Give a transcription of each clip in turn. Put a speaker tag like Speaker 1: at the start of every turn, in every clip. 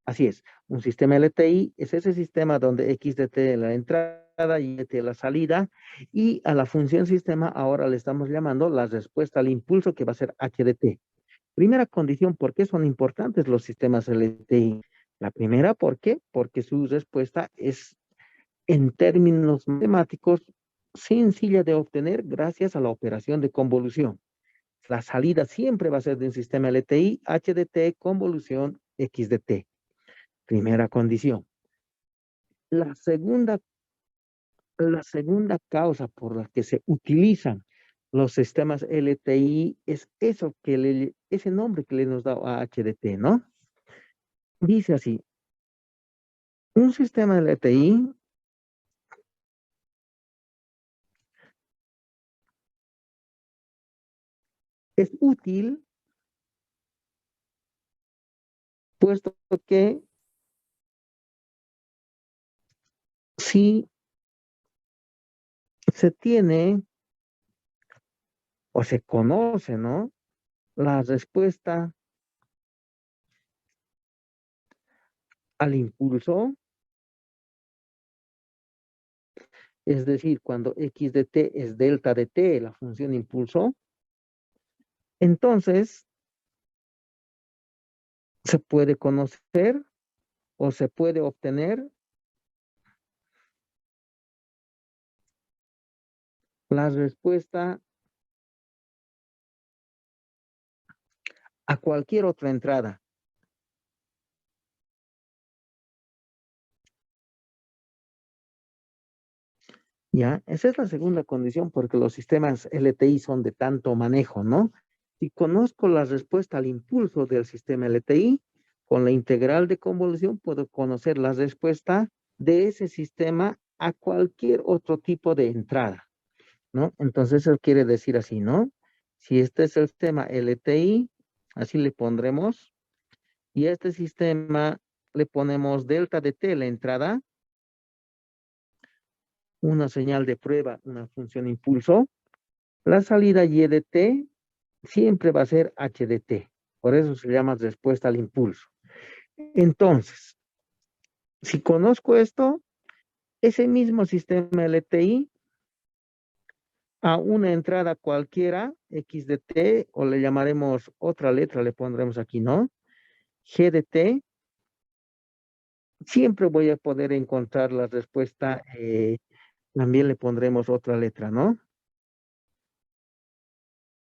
Speaker 1: Así es, un sistema LTI es ese sistema donde X de t es la entrada y de t es la salida, y a la función sistema ahora le estamos llamando la respuesta al impulso que va a ser H de t. Primera condición, ¿por qué son importantes los sistemas LTI? La primera, ¿por qué? Porque su respuesta es, en términos matemáticos, sencilla de obtener gracias a la operación de convolución. La salida siempre va a ser de un sistema LTI, H de t, convolución X de t. Primera condición. La segunda, la segunda causa por la que se utilizan los sistemas LTI es eso ese nombre que le hemos dado a HDT, ¿no? Dice así, un sistema LTI es útil puesto que si se tiene o se conoce, ¿no? La respuesta al impulso, es decir, cuando x de t es delta de t, la función impulso, entonces se puede conocer o se puede obtener la respuesta a cualquier otra entrada. ¿Ya? Esa es la segunda condición porque los sistemas LTI son de tanto manejo, ¿no? Si conozco la respuesta al impulso del sistema LTI, con la integral de convolución puedo conocer la respuesta de ese sistema a cualquier otro tipo de entrada, ¿no? Entonces eso quiere decir así, ¿no? Si este es el sistema LTI, así le pondremos, y a este sistema le ponemos delta de t la entrada, una señal de prueba, una función impulso, la salida y de t siempre va a ser h de t. Por eso se llama respuesta al impulso. Entonces, si conozco esto, ese mismo sistema LTI a una entrada cualquiera, x de t, o le llamaremos otra letra, le pondremos aquí, ¿no? G de t, siempre voy a poder encontrar la respuesta, también le pondremos otra letra, ¿no?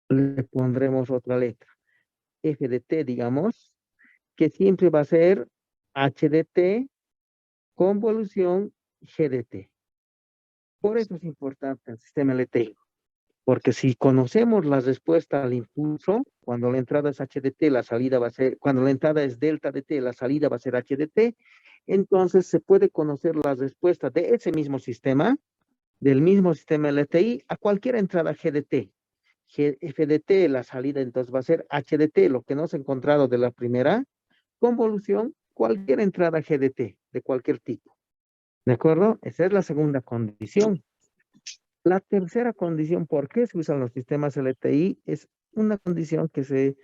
Speaker 1: Le pondremos otra letra, F de t, digamos, que siempre va a ser H de t, convolución G de t. Por eso es importante el sistema LTI, porque si conocemos la respuesta al impulso, cuando la entrada es H de t, la salida va a ser, cuando la entrada es delta de t, la salida va a ser H de t, entonces se puede conocer la respuesta de ese mismo sistema, del mismo sistema LTI, a cualquier entrada G de t. F de t, la salida entonces va a ser H de t, lo que no se ha encontrado de la primera convolución, cualquier entrada G de t, de cualquier tipo. ¿De acuerdo? Esa es la segunda condición. La tercera condición, ¿por qué se usan los sistemas LTI? Es una condición que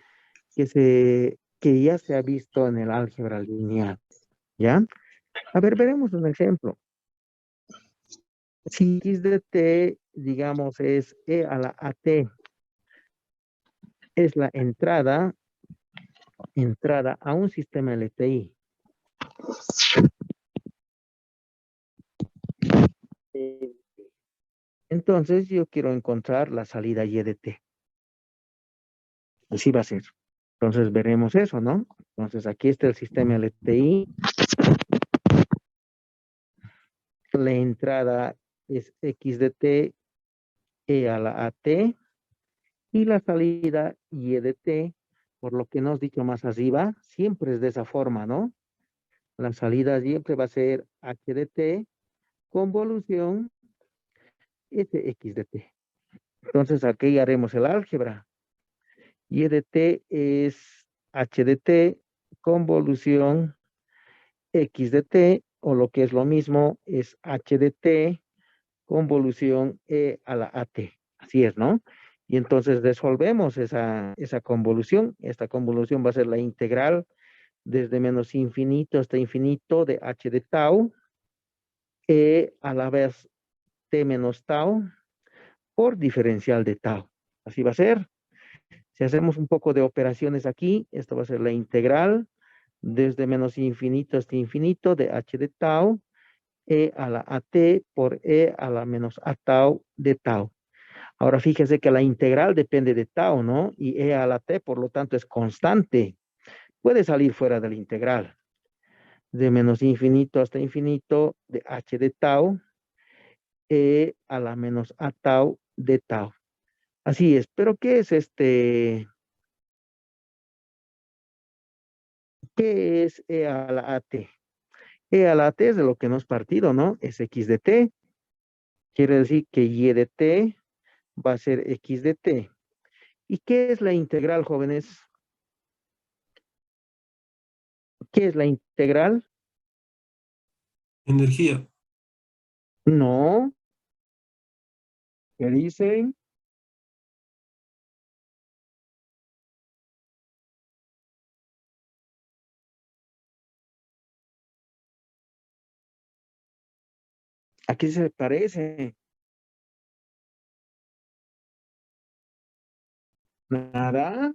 Speaker 1: ya se ha visto en el álgebra lineal, ¿ya? A ver, veremos un ejemplo. Si x de t, digamos, es e a la at, es la entrada a un sistema LTI. Entonces yo quiero encontrar la salida y de t. Así va a ser. Entonces veremos eso, ¿no? Entonces aquí está el sistema LTI. La entrada es x de t, e a la at, y la salida y de t, por lo que nos dicho más arriba, siempre es de esa forma, ¿no? La salida siempre va a ser h de t, convolución X de t. Entonces aquí haremos el álgebra. Y de t es h de t, convolución x de t, o lo que es lo mismo, es h de t, convolución e a la at. Así es, ¿no? Y entonces resolvemos esa convolución. Esta convolución va a ser la integral desde menos infinito hasta infinito de h de tau, a la vez t menos tau por diferencial de tau. Así va a ser. Si hacemos un poco de operaciones aquí, esto va a ser la integral desde menos infinito hasta infinito de h de tau, e a la at por e a la menos a tau de tau. Ahora fíjese que la integral depende de tau, ¿no? Y e a la t, por lo tanto, es constante. Puede salir fuera de la integral. De menos infinito hasta infinito de h de tau, e a la menos a tau de tau. Así es, pero ¿qué es ¿Qué es e a la at? E a la t es de lo que hemos partido, ¿no? Es x de t. Quiere decir que y de t va a ser x de t. ¿Y qué es la integral, jóvenes? ¿Qué es la integral?
Speaker 2: Energía.
Speaker 1: No. ¿Qué dicen? ¿A qué se parece? Nada.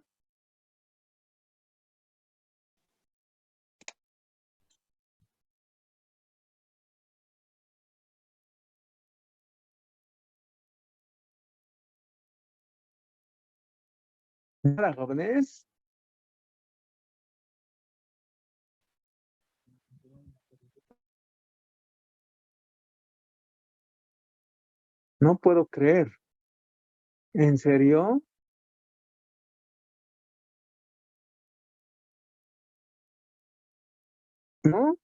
Speaker 1: Nada, jóvenes. No puedo creer. ¿En serio? ¿No?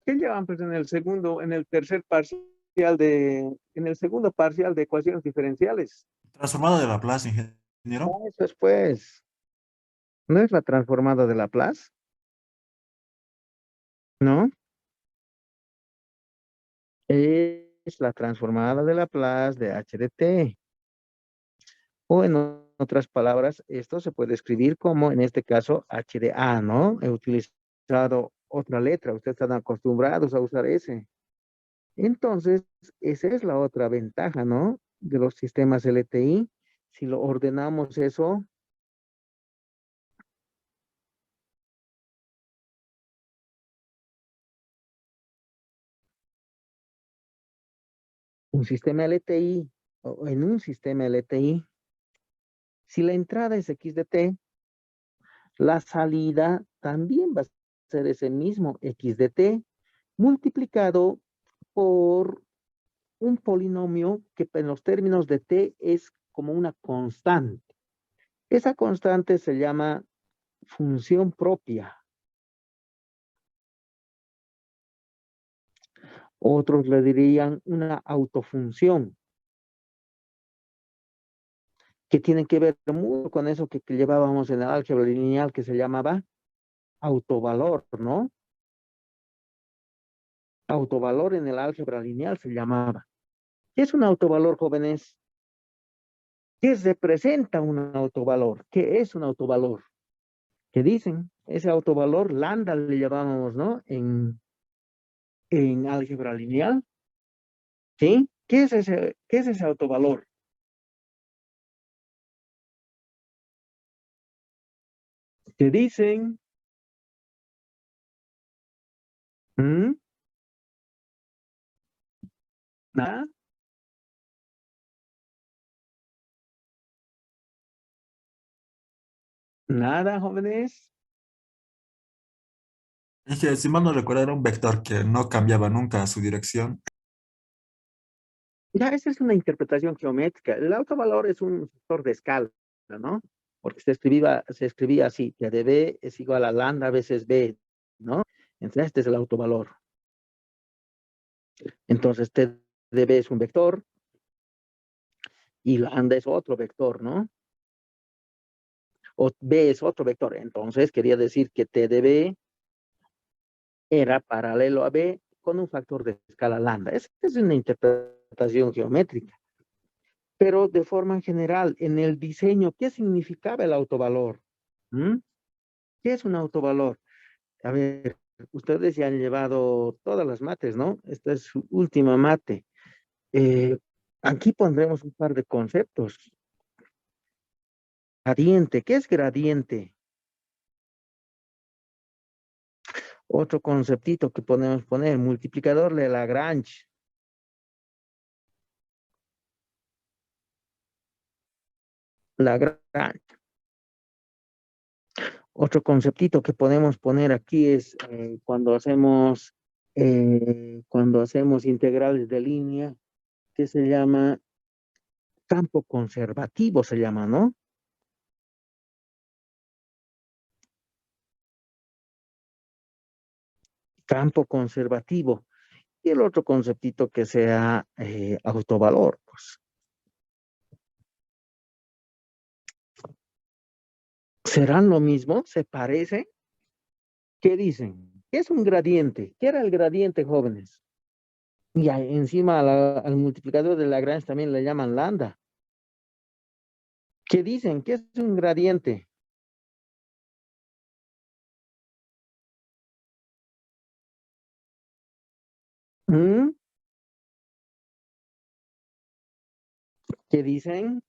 Speaker 1: ¿Qué llevan pues en el segundo, en el tercer parcial en el segundo parcial de ecuaciones diferenciales?
Speaker 2: Transformada de Laplace, ingeniero.
Speaker 1: No, eso es pues. ¿No es la transformada de Laplace? ¿No? Es la transformada de Laplace de h de t. O en otras palabras, esto se puede escribir como, en este caso, h de a, ¿no? He utilizado otra letra. Ustedes están acostumbrados a usar ese. Entonces, esa es la otra ventaja, ¿no? De los sistemas LTI. Si lo ordenamos eso, un sistema LTI, o en un sistema LTI, si la entrada es x de t, la salida también va a ser ese mismo x de t multiplicado por un polinomio que en los términos de t es como una constante. Esa constante se llama función propia. Otros le dirían una autofunción, que tiene que ver mucho con eso que llevábamos en el álgebra lineal que se llamaba autovalor, ¿no? Autovalor en el álgebra lineal se lambda. ¿Qué es un autovalor, jóvenes? ¿Qué representa un autovalor? ¿Qué es un autovalor? ¿Qué dicen? Ese autovalor, lambda le llamábamos, ¿no? En álgebra lineal. ¿Sí? Qué es ese autovalor? ¿Qué dicen? ¿Mm? ¿Nada? ¿Nada, jóvenes?
Speaker 2: Es que, si mal no recuerdo, era un vector que no cambiaba nunca su dirección.
Speaker 1: Ya, esa es una interpretación geométrica. El autovalor es un factor de escala, ¿no? Porque se escribía así, T de B es igual a lambda veces B, ¿no? Entonces, este es el autovalor. Entonces, T de B es un vector y lambda es otro vector, ¿no? O B es otro vector. Entonces, quería decir que T de B era paralelo a B con un factor de escala lambda. Esa es una interpretación geométrica. Pero de forma general, en el diseño, ¿qué significaba el autovalor? ¿Mm? ¿Qué es un autovalor? A ver, ustedes ya han llevado todas las mates, ¿no? Esta es su última mate. Eh, Aquí pondremos un par de conceptos. Gradiente, ¿qué es gradiente? Otro conceptito que podemos poner, multiplicador de Lagrange. Lagrange. Otro conceptito que podemos poner aquí es cuando hacemos integrales de línea, que se llama campo conservativo, se llama, ¿no? Campo conservativo. Y el otro conceptito que sea autovalor, pues. ¿Serán lo mismo? ¿Se parece? ¿Qué dicen? ¿Qué es un gradiente? ¿Qué era el gradiente, jóvenes? Y encima al multiplicador de Lagrange también le llaman lambda. ¿Qué dicen? ¿Qué es un gradiente? ¿Mm? ¿Qué dicen?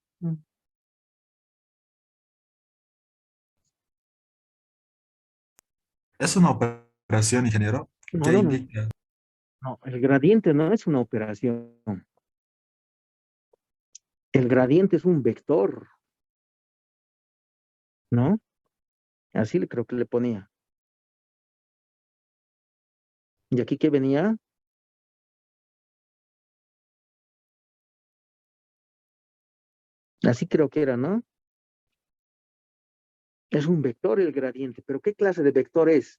Speaker 2: Es una operación, ingeniero,
Speaker 1: No,
Speaker 2: que
Speaker 1: no, no.
Speaker 2: indica.
Speaker 1: No, el gradiente no es una operación. El gradiente es un vector, ¿no? Así le creo que le ponía. ¿Y aquí qué venía? Así creo que era, ¿no? Es un vector el gradiente, pero ¿qué clase de vector es?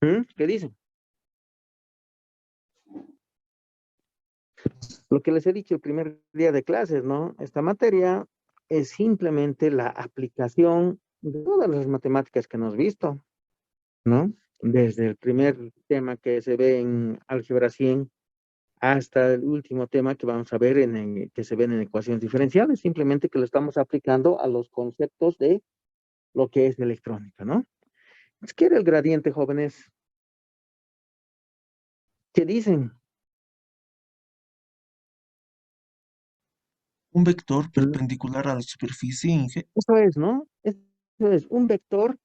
Speaker 1: ¿Mm? ¿Qué dicen? Lo que les he dicho el primer día de clases, ¿no? Esta materia es simplemente la aplicación de todas las matemáticas que hemos visto, ¿no? Desde el primer tema que se ve en álgebra 100 hasta el último tema que vamos a ver que se ven en ecuaciones diferenciales, simplemente que lo estamos aplicando a los conceptos de lo que es electrónica, ¿no? ¿Qué era el gradiente, jóvenes? ¿Qué dicen?
Speaker 3: Un vector
Speaker 1: ¿Mm?
Speaker 3: perpendicular a la superficie,
Speaker 1: Eso es, ¿no? Eso es un vector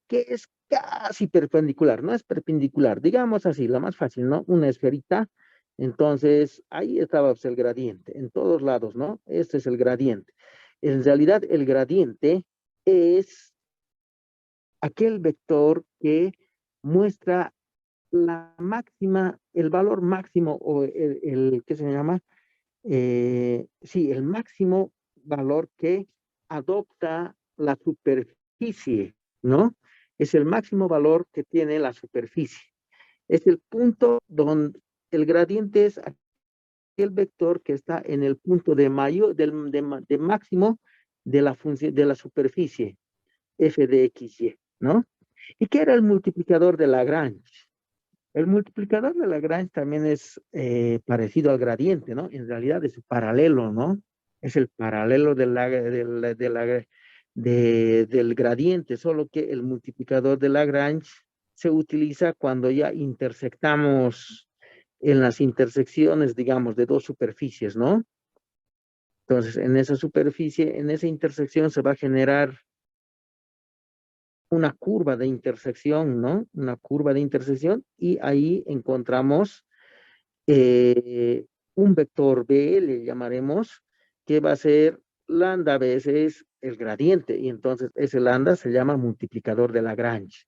Speaker 1: que es casi perpendicular, no es perpendicular, digamos así, la más fácil, ¿no? Una esferita, entonces ahí estaba pues, el gradiente, en todos lados, ¿no? Este es el gradiente. En realidad, el gradiente es aquel vector que muestra la máxima, el valor máximo o ¿qué se llama? Sí, el máximo valor que adopta la superficie, ¿no? Es el máximo valor que tiene la superficie. Es el punto donde el gradiente es aquel vector que está en el punto de mayor, de máximo de la función de la superficie, f de xy, ¿no? ¿Y qué era el multiplicador de Lagrange? El multiplicador de Lagrange también es parecido al gradiente, ¿no? En realidad es paralelo, ¿no? Es el paralelo del gradiente, solo que el multiplicador de Lagrange se utiliza cuando ya intersectamos en las intersecciones, digamos, de dos superficies, ¿no? Entonces, en esa superficie, en esa intersección se va a generar una curva de intersección, ¿no? Una curva de intersección y ahí encontramos un vector B, le llamaremos, que va a ser lambda veces el gradiente, y entonces ese lambda se llama multiplicador de Lagrange.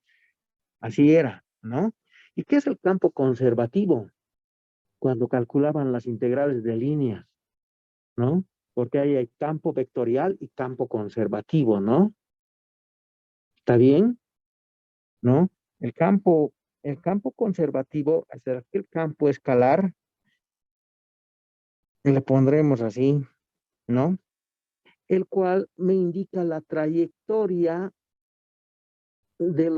Speaker 1: Así era, ¿no? ¿Y qué es el campo conservativo? Cuando calculaban las integrales de líneas, ¿no? Porque ahí hay campo vectorial y campo conservativo, ¿no? ¿Está bien? ¿No? El campo conservativo es aquel campo escalar, le pondremos así, ¿no? El cual me indica la trayectoria de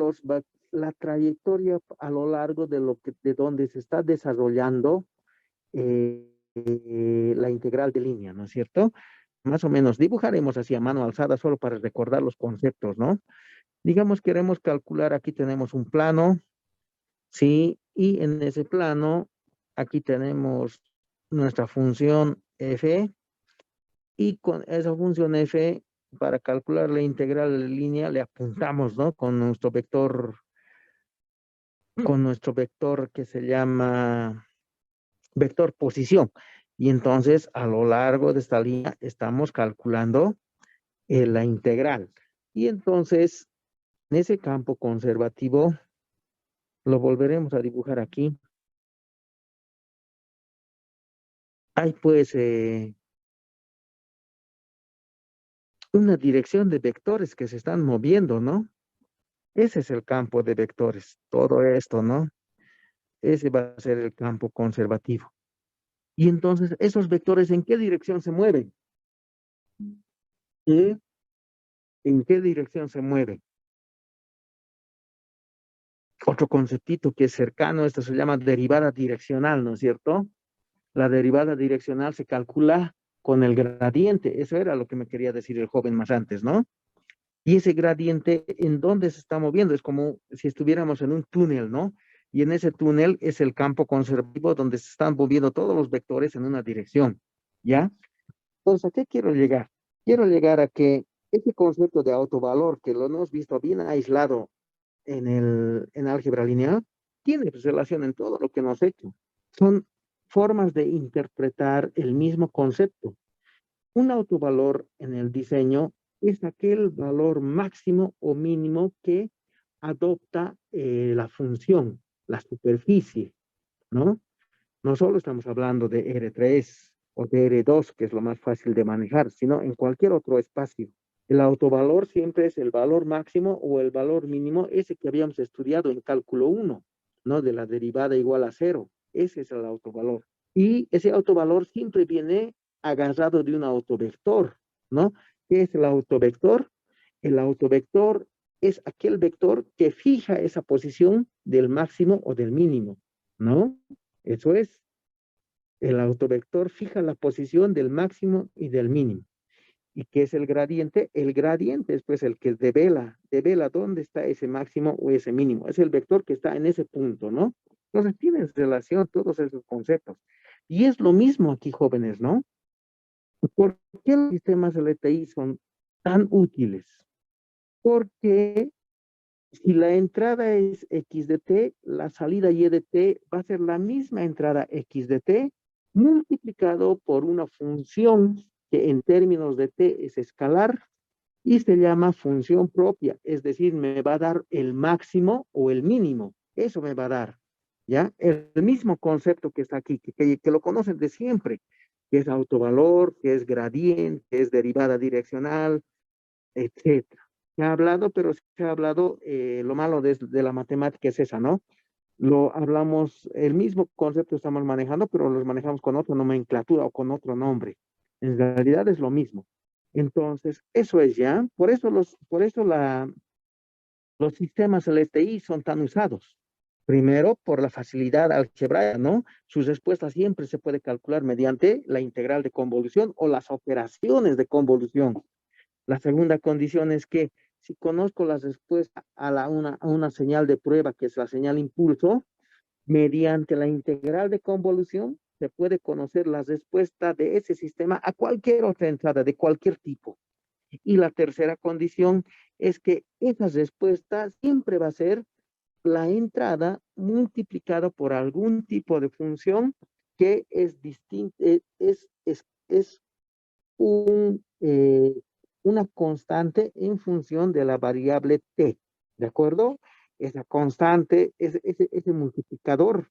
Speaker 1: la trayectoria a lo largo de donde se está desarrollando la integral de línea, ¿no es cierto? más o menos dibujaremos así a mano alzada solo para recordar los conceptos, ¿no? Digamos, queremos calcular, aquí tenemos un plano, ¿sí? Y en ese plano, aquí tenemos nuestra función f, y con esa función f, para calcular la integral de la línea, le apuntamos, ¿no? Con nuestro vector que se llama vector posición. Y entonces, a lo largo de esta línea, estamos calculando la integral. Y entonces, en ese campo conservativo, lo volveremos a dibujar aquí. Hay pues una dirección de vectores que se están moviendo, ¿no? Ese es el campo de vectores, todo esto, ¿no? Ese va a ser el campo conservativo. Y entonces, ¿esos vectores en qué dirección se mueven? ¿Eh? ¿En qué dirección se mueven? Otro conceptito que es cercano, esto se llama derivada direccional, ¿no es cierto? La derivada direccional se calcula con el gradiente. Eso era lo que me quería decir el joven más antes, ¿no? Y ese gradiente, ¿en dónde se está moviendo? Es como si estuviéramos en un túnel, ¿no? Y en ese túnel es el campo conservativo donde se están moviendo todos los vectores en una dirección, ¿ya? Entonces, ¿a qué quiero llegar? Quiero llegar a que ese concepto de autovalor, que lo hemos visto bien aislado en álgebra lineal, tiene pues, relación en todo lo que hemos hecho. Son formas de interpretar el mismo concepto. Un autovalor en el diseño es aquel valor máximo o mínimo que adopta la función, la superficie, ¿no? No solo estamos hablando de R3 o de R2, que es lo más fácil de manejar, sino en cualquier otro espacio. El autovalor siempre es el valor máximo o el valor mínimo, ese que habíamos estudiado en cálculo 1, ¿no? De la derivada igual a 0. Ese es el autovalor. Y ese autovalor siempre viene agarrado de un autovector, ¿no? ¿Qué es el autovector? El autovector es aquel vector que fija esa posición del máximo o del mínimo, ¿no? Eso es, el autovector fija la posición del máximo y del mínimo. ¿Y qué es el gradiente? El gradiente es pues el que devela dónde está ese máximo o ese mínimo. Es el vector que está en ese punto, ¿no? Entonces tienen relación todos esos conceptos. Y es lo mismo aquí, jóvenes, ¿no? ¿Por qué los sistemas LTI son tan útiles? Porque si la entrada es x de t, la salida y de t va a ser la misma entrada x de t multiplicado por una función que en términos de t es escalar y se llama función propia, es decir, me va a dar el máximo o el mínimo, eso me va a dar, ¿ya? El mismo concepto que está aquí, que lo conocen de siempre, que es autovalor, que es gradiente, que es derivada direccional, etcétera. Se ha hablado, pero se ha hablado, lo malo de la matemática es esa, ¿no? Lo hablamos, el mismo concepto estamos manejando, pero los manejamos con otra nomenclatura o con otro nombre. En realidad es lo mismo. Entonces, eso es ya. Los sistemas LTI son tan usados. Primero, por la facilidad algebraica, ¿no? Sus respuestas siempre se puede calcular mediante la integral de convolución o las operaciones de convolución. La segunda condición es que si conozco la respuesta a una señal de prueba, que es la señal impulso, mediante la integral de convolución se puede conocer la respuesta de ese sistema a cualquier otra entrada de cualquier tipo. Y la tercera condición es que esa respuesta siempre va a ser la entrada multiplicada por algún tipo de función que es distinto, es una constante en función de la variable t, ¿de acuerdo? Esa constante, ese multiplicador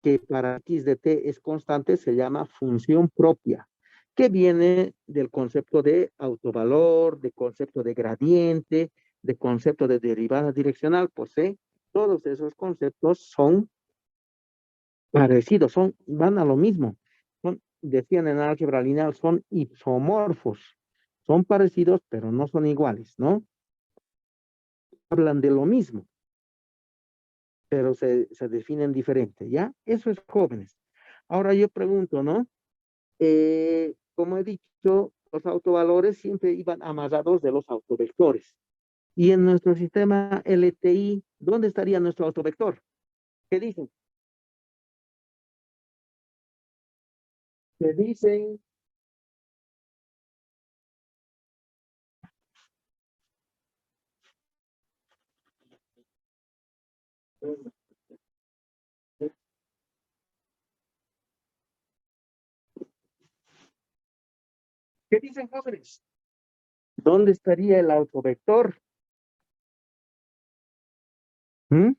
Speaker 1: que para x de t es constante, se llama función propia, que viene del concepto de autovalor, de concepto de gradiente, de concepto de derivada direccional, pues todos esos conceptos son parecidos, van a lo mismo. Decían en álgebra lineal, son isomorfos. Son parecidos, pero no son iguales, ¿no? Hablan de lo mismo, pero se definen diferente, ¿ya? Eso es jóvenes. Ahora yo pregunto, ¿no? Como he dicho, los autovalores siempre iban amarrados de los autovectores. Y en nuestro sistema LTI, ¿dónde estaría nuestro autovector? ¿Qué dicen? ¿Qué dicen? ¿Qué dicen, jóvenes? ¿Dónde estaría el autovector? ¿Mm?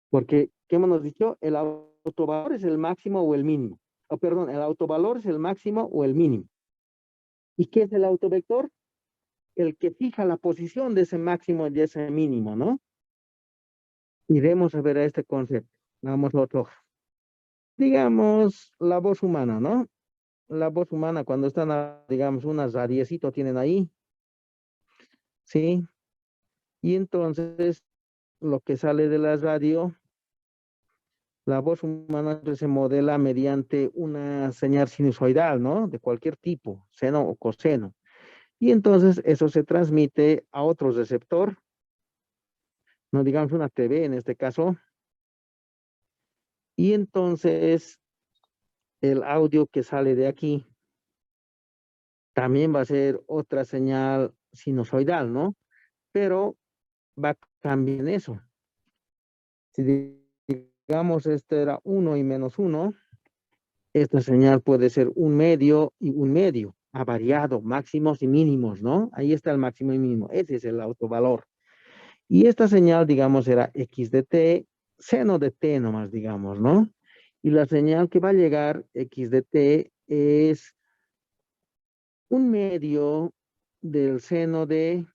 Speaker 1: Porque, ¿qué hemos dicho? El autovalor es el máximo o el mínimo. Oh, perdón, el autovalor es el máximo o el mínimo. ¿Y qué es el autovector? El que fija la posición de ese máximo y de ese mínimo, ¿no? Iremos a ver a este concepto. Vamos a otro. Digamos, la voz humana, ¿no? La voz humana cuando están, digamos, unas radiecito tienen ahí, ¿sí? Y entonces, lo que sale de la radio, la voz humana se modela mediante una señal sinusoidal, ¿no? De cualquier tipo, seno o coseno. Y entonces eso se transmite a otro receptor, no digamos una TV en este caso. Y entonces el audio que sale de aquí también va a ser otra señal sinusoidal, ¿no? Pero va a cambiar en eso. Si digamos este era 1 y menos 1, esta señal puede ser un medio y un medio, ha variado, máximos y mínimos, ¿no? Ahí está el máximo y mínimo, ese es el autovalor. Y esta señal, digamos, era x de t, seno de t nomás, digamos, ¿no? Y la señal que va a llegar, x de t, es un medio del seno de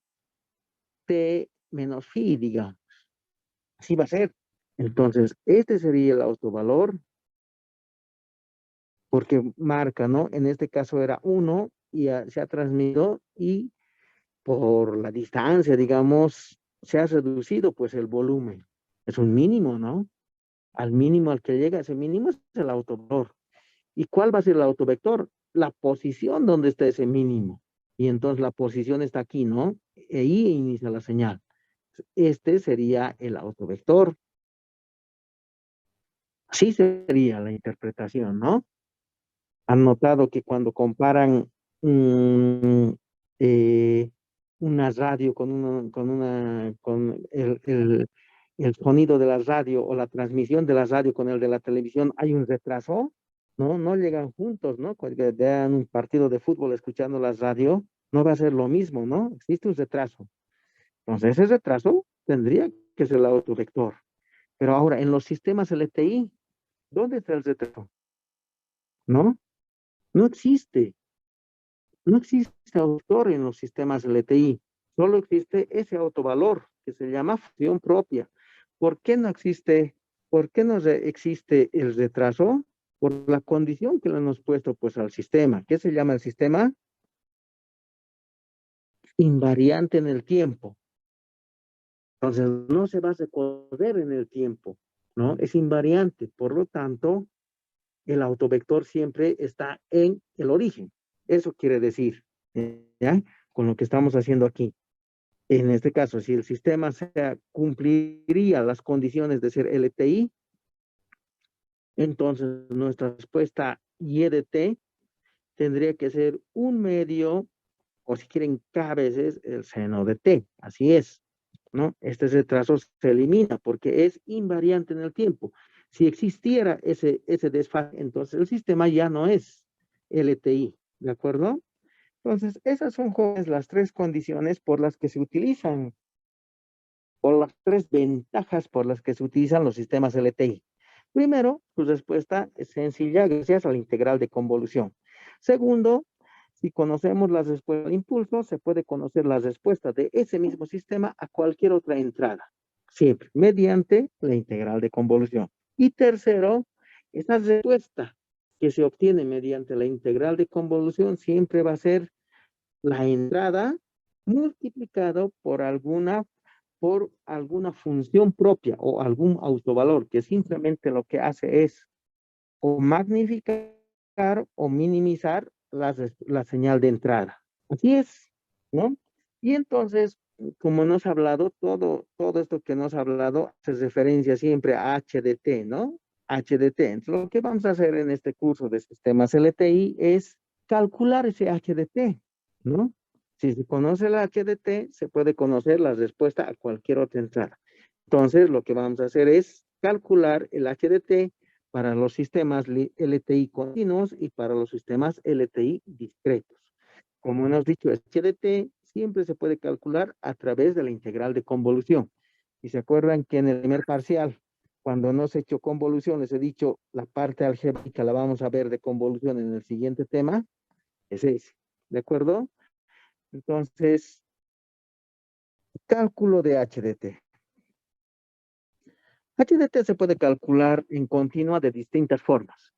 Speaker 1: t menos phi, digamos. Así va a ser. Entonces, este sería el autovalor, porque marca, ¿no? En este caso era 1 y se ha transmitido y por la distancia, digamos, se ha reducido pues el volumen. Es un mínimo, ¿no? Al mínimo al que llega ese mínimo es el autovector. ¿Y cuál va a ser el autovector? La posición donde está ese mínimo. Y entonces la posición está aquí, ¿no? Ahí inicia la señal. Este sería el autovector. Así sería la interpretación, ¿no? Han notado que cuando comparan mm, eh, una radio con el sonido de la radio o la transmisión de la radio con el de la televisión, hay un retraso, ¿no? No llegan juntos, ¿no? Cuando vean un partido de fútbol escuchando la radio, no va a ser lo mismo, ¿no? Existe un retraso. Entonces, ese retraso tendría que ser el autovector. Pero ahora, en los sistemas LTI, ¿dónde está el retraso? ¿No? No existe. No existe autor en los sistemas LTI, solo existe ese autovalor que se llama función propia. ¿Por qué no existe, por qué no existe el retraso? Por la condición que le hemos puesto pues al sistema. ¿Qué se llama el sistema? Invariante en el tiempo. Entonces no se va a recorrer en el tiempo, ¿no? Es invariante, por lo tanto, el autovector siempre está en el origen. Eso quiere decir, ¿ya? Con lo que estamos haciendo aquí. En este caso, si el sistema cumpliría las condiciones de ser LTI, entonces nuestra respuesta Y de T tendría que ser un medio, o si quieren K veces, el seno de T. Así es, ¿no? Este retraso se elimina porque es invariante en el tiempo. Si existiera ese desfase, entonces el sistema ya no es LTI, ¿de acuerdo? Entonces, esas son, jóvenes, las tres condiciones por las que se utilizan, o las tres ventajas por las que se utilizan los sistemas LTI. Primero, su respuesta es sencilla gracias a la integral de convolución. Segundo, si conocemos las respuestas al impulso, se puede conocer las respuestas de ese mismo sistema a cualquier otra entrada, siempre mediante la integral de convolución. Y tercero, esa respuesta que se obtiene mediante la integral de convolución siempre va a ser la entrada multiplicado por alguna función propia o algún autovalor, que simplemente lo que hace es o magnificar o minimizar la señal de entrada. Así es, ¿no? Y entonces, como nos ha hablado, todo esto que nos ha hablado hace referencia siempre a HDT, ¿no? HDT. Entonces, lo que vamos a hacer en este curso de sistemas LTI es calcular ese HDT, ¿no? Si se conoce el HDT, se puede conocer la respuesta a cualquier otra entrada. Entonces, lo que vamos a hacer es calcular el HDT para los sistemas LTI continuos y para los sistemas LTI discretos. Como hemos dicho, HDT siempre se puede calcular a través de la integral de convolución. Y se acuerdan que en el primer parcial, cuando no se hecho convolución, les he dicho la parte algébrica la vamos a ver de convolución en el siguiente tema, es ese. ¿De acuerdo? Entonces, cálculo de HDT. HDT se puede calcular en continua de distintas formas.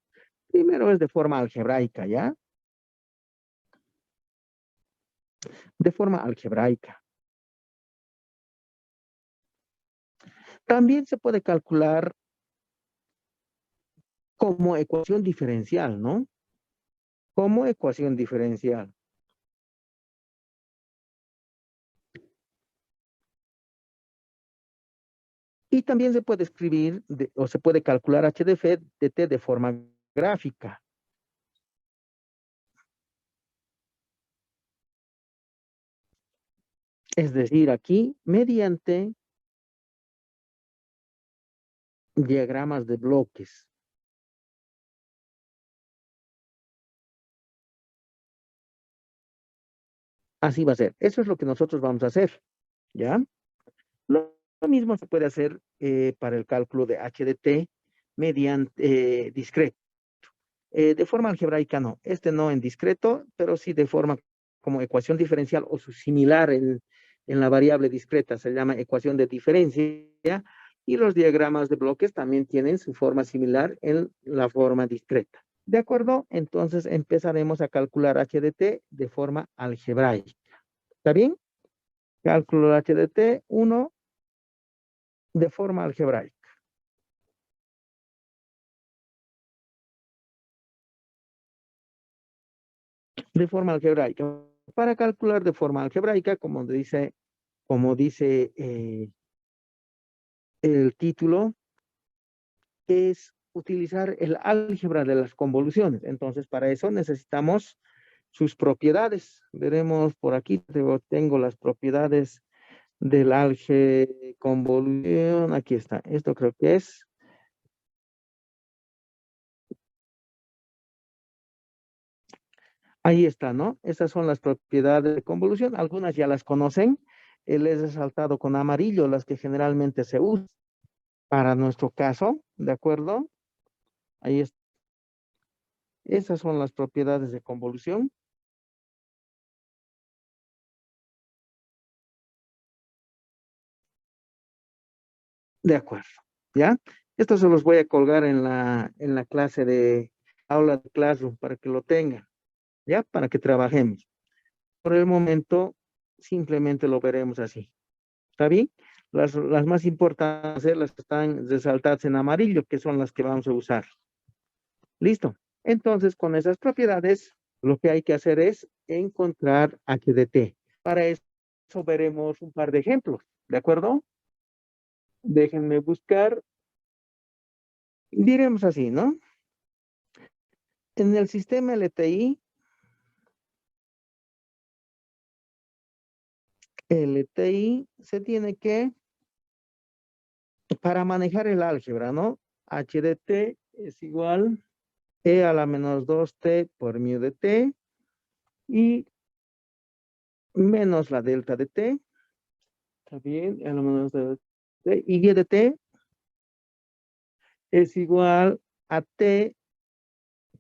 Speaker 1: Primero es de forma algebraica, ¿ya? De forma algebraica. También se puede calcular como ecuación diferencial, ¿no? Como ecuación diferencial. Y también se puede escribir o se puede calcular HDT de forma gráfica. Es decir, aquí, mediante diagramas de bloques. Así va a ser. Eso es lo que nosotros vamos a hacer, ¿ya? Lo mismo se puede hacer para el cálculo de HDT mediante discreto. De forma algebraica no. Este no en discreto, pero sí de forma como ecuación diferencial o su similar en la variable discreta. Se llama ecuación de diferencia. Y los diagramas de bloques también tienen su forma similar en la forma discreta. ¿De acuerdo? Entonces empezaremos a calcular HDT de forma algebraica. ¿Está bien? Cálculo HDT 1 de forma algebraica. De forma algebraica. Para calcular de forma algebraica, como dice el título, es utilizar el álgebra de las convoluciones. Entonces, para eso necesitamos sus propiedades. Veremos por aquí, tengo las propiedades del álgebra convolución. Aquí está. Esto creo que es. Ahí está, ¿no? Estas son las propiedades de convolución. Algunas ya las conocen. Les he resaltado con amarillo las que generalmente se usan para nuestro caso, ¿de acuerdo? Ahí está. Esas son las propiedades de convolución. De acuerdo, ¿ya? Esto se los voy a colgar en la clase de aula de Classroom para que lo tengan, ¿ya? Para que trabajemos. Por el momento, simplemente lo veremos así. ¿Está bien? Las más importantes, las que están resaltadas en amarillo, que son las que vamos a usar. Listo. Entonces, con esas propiedades, lo que hay que hacer es encontrar HDT. Para eso veremos un par de ejemplos, ¿de acuerdo? Déjenme buscar. Diremos así, ¿no? En el sistema LTI, se tiene que, para manejar el álgebra, ¿no? HDT es igual E a la menos 2t por mu de t y menos la delta de t. ¿Está bien? E a la menos 2 de t. Y y de t es igual a t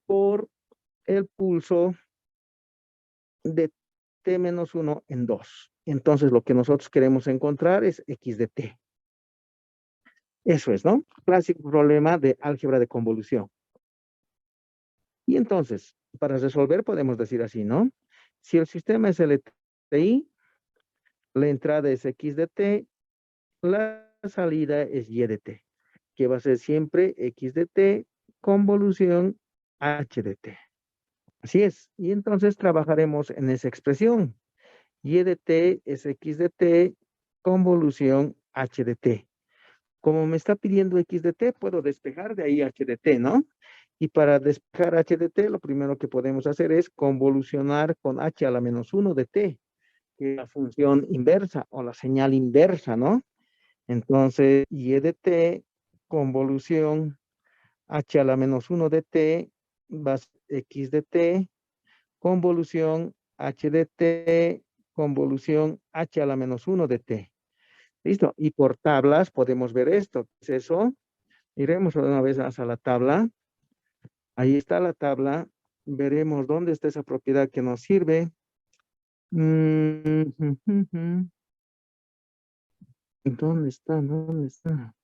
Speaker 1: por el pulso de t menos 1 en 2. Entonces, lo que nosotros queremos encontrar es x de t. Eso es, ¿no? Clásico problema de álgebra de convolución. Y entonces, para resolver podemos decir así, ¿no? Si el sistema es LTI, la entrada es x de t, la salida es y de t, que va a ser siempre x de t convolución h de t. Así es. Y entonces trabajaremos en esa expresión. Y de t es x de t convolución h de t. Como me está pidiendo x de t, puedo despejar de ahí h de t, ¿no? Y para despejar h de t, lo primero que podemos hacer es convolucionar con h a la menos 1 de t, que es la función inversa o la señal inversa, ¿no? Entonces, y de t convolución h a la menos 1 de t va a ser x de t convolución h de t convolución h a la menos 1 de t. ¿Listo? Y por tablas podemos ver esto. ¿Qué es eso? Iremos una vez más a la tabla. Ahí está la tabla. Veremos dónde está esa propiedad que nos sirve. ¿Dónde está? ¿Dónde está?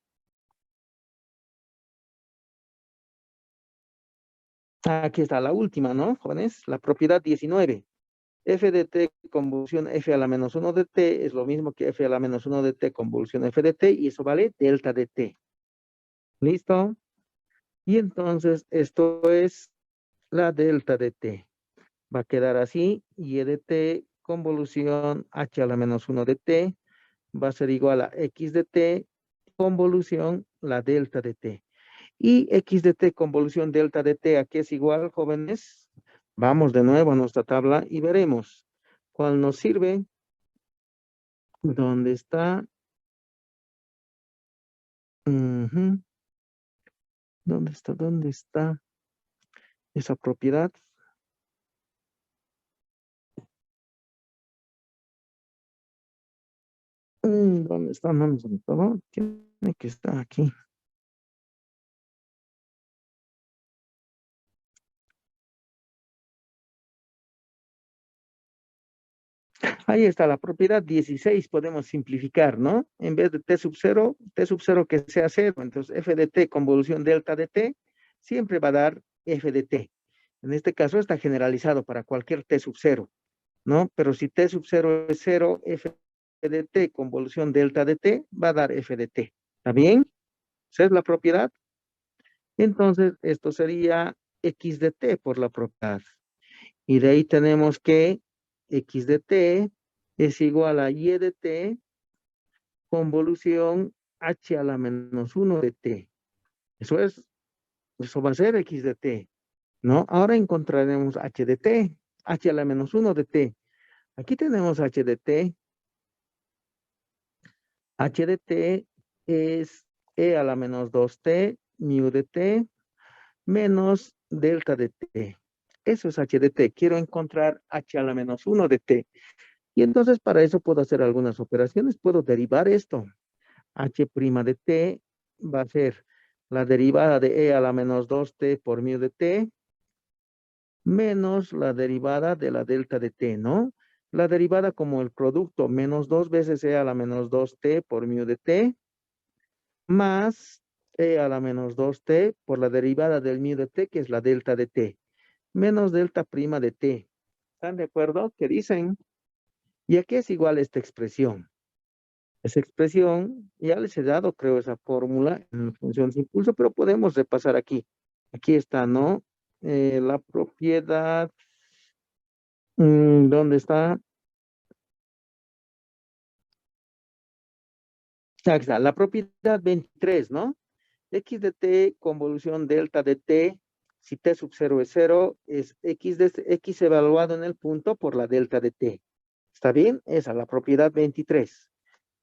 Speaker 1: Aquí está la última, ¿no, jóvenes? La propiedad 19. F de t convolución f a la menos 1 de t es lo mismo que f a la menos 1 de t convolución f de t y eso vale delta de t. ¿Listo? Y entonces esto es la delta de t. Va a quedar así, y de t convolución h a la menos 1 de t va a ser igual a x de t convolución la delta de t. Y x de t convolución delta de t, ¿a qué es igual, jóvenes? Vamos de nuevo a nuestra tabla y veremos cuál nos sirve. ¿Dónde está? Ujú. ¿Dónde está? ¿Dónde está esa propiedad? ¿Dónde está? No, no, tiene que estar aquí. Ahí está la propiedad 16, podemos simplificar, ¿no? En vez de t sub 0 que sea 0, entonces f de t convolución delta de t siempre va a dar f de t. En este caso está generalizado para cualquier t sub 0, ¿no? Pero si t sub 0 es 0, f de t convolución delta de t va a dar f de t. ¿Está bien? Esa es la propiedad. Entonces, esto sería x de t por la propiedad. Y de ahí tenemos que x de t es igual a y de t convolución h a la menos 1 de t. Eso va a ser x de t, ¿no? Ahora encontraremos h de t, h a la menos 1 de t. Aquí tenemos h de t. H de t es e a la menos 2t, mu de t, menos delta de t. Eso es h de t. Quiero encontrar h a la menos 1 de t. Y entonces para eso puedo hacer algunas operaciones. Puedo derivar esto. H' de t va a ser la derivada de e a la menos 2t por mu de t menos la derivada de la delta de t, ¿no? La derivada como el producto menos 2 veces e a la menos 2t por mu de t más e a la menos 2t por la derivada del mu de t, que es la delta de t, menos delta prima de t. ¿Están de acuerdo? ¿Qué dicen? ¿Y a qué es igual esta expresión? Esa expresión, ya les he dado, creo, esa fórmula en función de impulso, pero podemos repasar aquí. Aquí está, ¿no? La propiedad, ¿dónde está? Aquí está, la propiedad 23, ¿no? X de t convolución delta de t, si t sub 0 es 0, es x evaluado en el punto por la delta de t. ¿Está bien? Esa, la propiedad 23.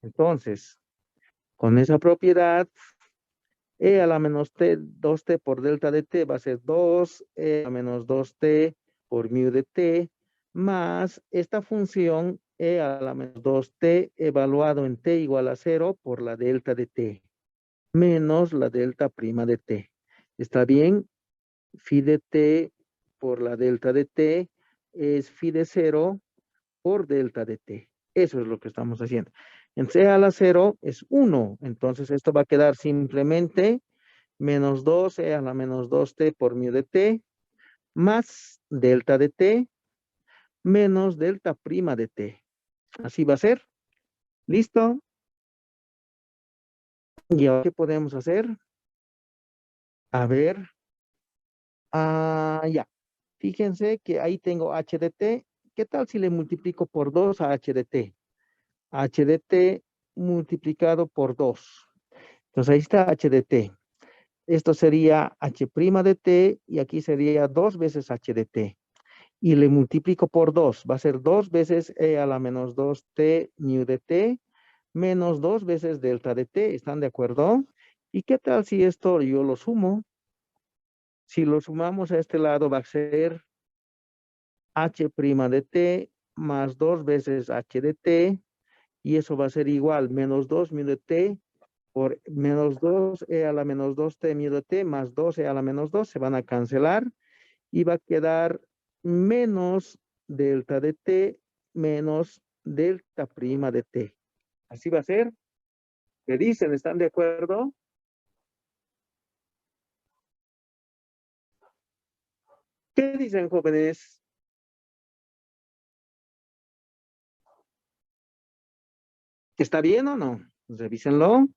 Speaker 1: Entonces, con esa propiedad, e a la menos t, 2t por delta de t va a ser 2, e a la menos 2t por mu de t, más esta función e a la menos 2t evaluado en t igual a 0 por la delta de t, menos la delta prima de t. ¿Está bien? Phi de t por la delta de t es phi de 0 por delta de t. Eso es lo que estamos haciendo. En c a la 0 es 1. Entonces esto va a quedar simplemente menos 2 a la menos 2t por mu de t más delta de t menos delta prima de t. Así va a ser. ¿Listo? ¿Y ahora qué podemos hacer? A ver. Ya. Fíjense que ahí tengo h de t. ¿Qué tal si le multiplico por 2 a h de t? H de t multiplicado por 2. Entonces ahí está h de t. Esto sería h' de t y aquí sería 2 veces h de t. Y le multiplico por 2. Va a ser 2 veces e a la menos 2t mu de t menos 2 veces delta de t. ¿Están de acuerdo? ¿Y qué tal si esto yo lo sumo? Si lo sumamos a este lado va a ser h' de t más 2 veces h de t y eso va a ser igual menos 2 mu de t por menos 2 e a la menos 2t mu de t más 2 e a la menos 2 se van a cancelar y va a quedar menos delta de t menos delta prima de t. Así va a ser. ¿Qué dicen? ¿Están de acuerdo? ¿Qué dicen, jóvenes? ¿Está bien o no? Revísenlo.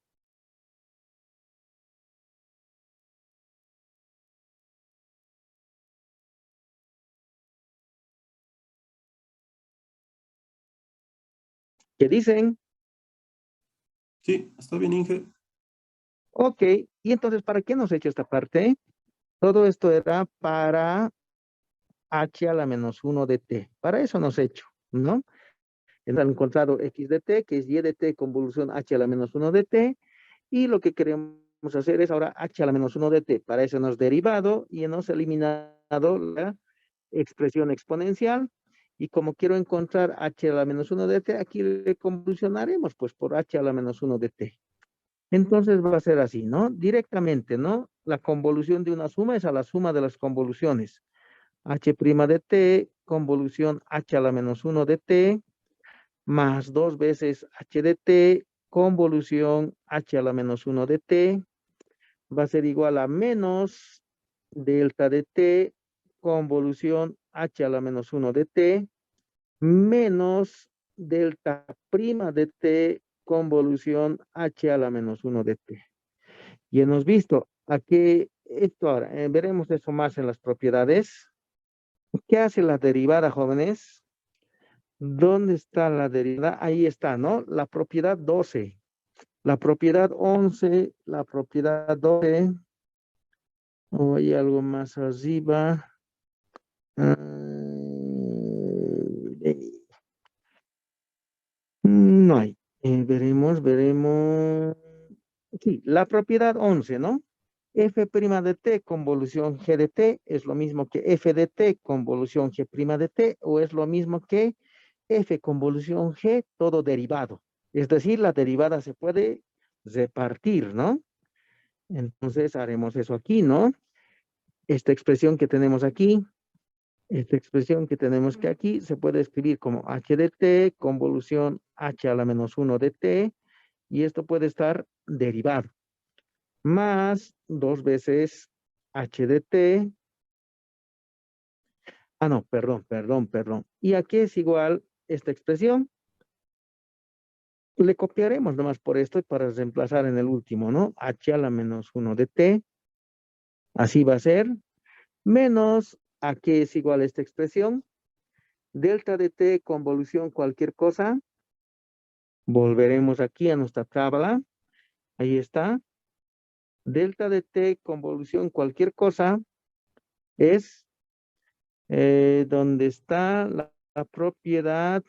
Speaker 1: ¿Qué dicen?
Speaker 2: Sí, está bien, Inge.
Speaker 1: Ok, y entonces, ¿para qué nos he hecho esta parte? Todo esto era para h a la menos 1 de t. Para eso nos he hecho, ¿no? Han encontrado x de t, que es y de t convolución h a la menos 1 de t, y lo que queremos hacer es ahora h a la menos 1 de t. Para eso hemos derivado y hemos eliminado la expresión exponencial, y como quiero encontrar h a la menos 1 de t, aquí le convolucionaremos pues por h a la menos 1 de t. Entonces va a ser así, ¿no? Directamente, ¿no? La convolución de una suma es a la suma de las convoluciones. H' de t, convolución h a la menos 1 de t, más 2 veces h de t, convolución h a la menos 1 de t, va a ser igual a menos delta de t, convolución h a la menos 1 de t, menos delta prima de t, convolución h a la menos 1 de t. Y hemos visto aquí esto ahora, veremos eso más en las propiedades. ¿Qué hace la derivada, jóvenes? ¿Dónde está la derivada? Ahí está, ¿no? La propiedad 12, la propiedad 11, la propiedad 12. O hay algo más arriba. Ah, no hay. Veremos. Sí, la propiedad 11, ¿no? F' de t convolución G de t es lo mismo que F de t convolución G' de t o es lo mismo que F convolución G todo derivado. Es decir, la derivada se puede repartir, ¿no? Entonces haremos eso aquí, ¿no? Esta expresión que tenemos aquí, esta expresión que tenemos que aquí se puede escribir como H de t convolución H a la menos 1 de t y esto puede estar derivado. Más 2 veces h de t. Ah, no, perdón. Y aquí es igual esta expresión. Le copiaremos nomás por esto para reemplazar en el último, ¿no? H a la menos 1 de t. Así va a ser. Menos, aquí es igual esta expresión. Delta de t convolución cualquier cosa. Volveremos aquí a nuestra tabla. Ahí está. Delta de t convolución cualquier cosa es donde está la propiedad.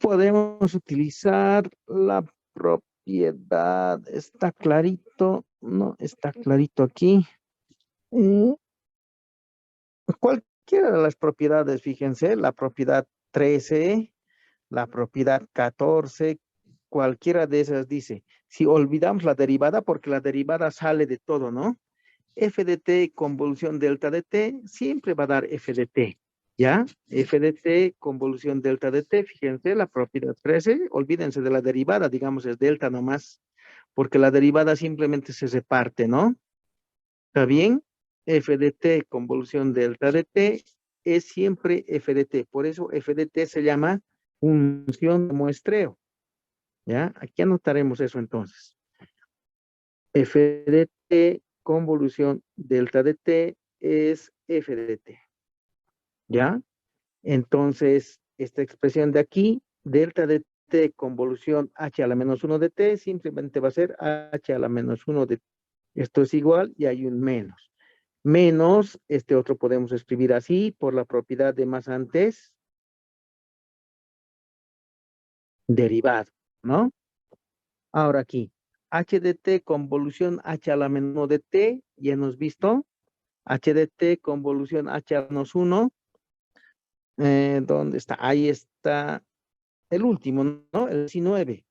Speaker 1: Podemos utilizar la propiedad. Está clarito. No, está clarito aquí. Cualquiera de las propiedades, fíjense, la propiedad 13, la propiedad 14, cualquiera de esas dice, si olvidamos la derivada, porque la derivada sale de todo, ¿no? F de t convolución delta de t siempre va a dar f de t, ¿ya? F de t convolución delta de t, fíjense, la propiedad 13, olvídense de la derivada, digamos es delta nomás, porque la derivada simplemente se reparte, ¿no? ¿Está bien? F de t convolución delta de t es siempre f de t, por eso f de t se llama función de muestreo, ¿ya? Aquí anotaremos eso entonces. F de t convolución delta de t es f de t. ¿Ya? Entonces, esta expresión de aquí, delta de t convolución h a la menos 1 de t, simplemente va a ser h a la menos 1 de t. Esto es igual y hay un menos. Menos, este otro podemos escribir así, por la propiedad de más antes, derivado, ¿no? Ahora aquí, h de t convolución h a la menos 1 de t, ya hemos visto, h de t convolución h a la menos 1, ¿dónde está? Ahí está el último, ¿no? El 19.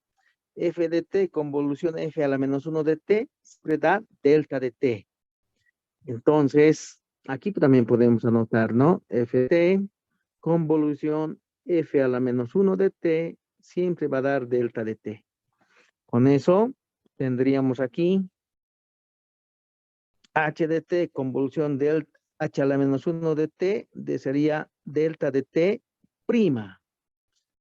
Speaker 1: F de t convolución f a la menos 1 de t siempre da delta de t. Entonces, aquí también podemos anotar, ¿no? F de t convolución f a la menos 1 de t siempre va a dar delta de t. Con eso tendríamos aquí h de t convolución del h a la menos 1 de t sería delta de t prima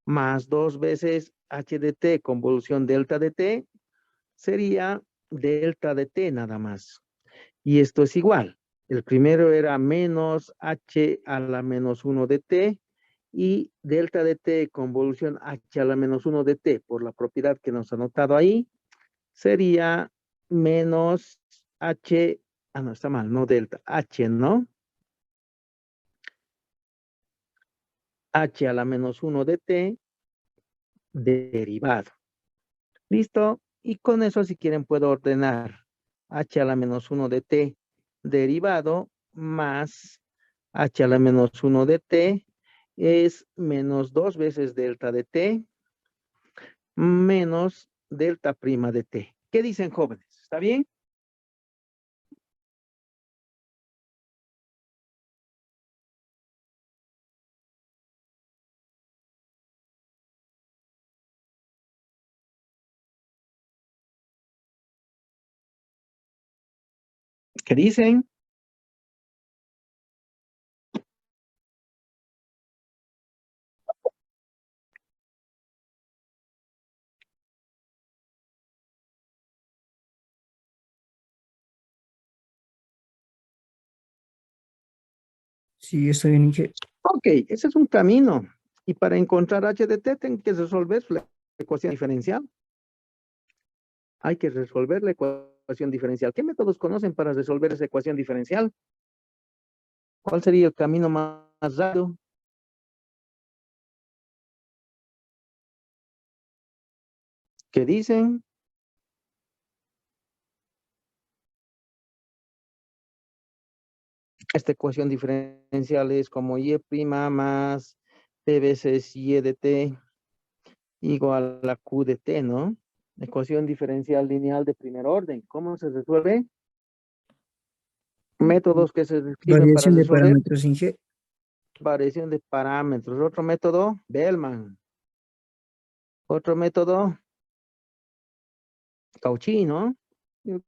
Speaker 1: más 2 veces h de t convolución delta de t sería delta de t nada más. Y esto es igual. El primero era menos h a la menos 1 de t y delta de t convolución h a la menos 1 de t por la propiedad que nos ha anotado ahí sería menos h, no, está mal, no delta, h, ¿no? H a la menos 1 de t derivado. ¿Listo? Y con eso, si quieren, puedo ordenar h a la menos 1 de t derivado más h a la menos 1 de t es menos 2 veces delta de t menos delta prima de t. ¿Qué dicen, jóvenes? ¿Está bien? ¿Qué dicen?
Speaker 4: Sí, estoy bien, Inge.
Speaker 1: Ok, ese es un camino. Y para encontrar h de t, tengo que resolver la ecuación diferencial. Hay que resolver la ecuación diferencial. ¿Qué métodos conocen para resolver esa ecuación diferencial? ¿Cuál sería el camino más rápido? ¿Qué dicen? Esta ecuación diferencial es como y' más p veces y de t igual a q de t, ¿no? Ecuación diferencial lineal de primer orden. ¿Cómo se resuelve? Métodos que se describen para
Speaker 4: Variación de
Speaker 1: resolver.
Speaker 4: parámetros, Inge.
Speaker 1: Variación de parámetros. Otro método, Bellman. Otro método, Cauchy, ¿no? El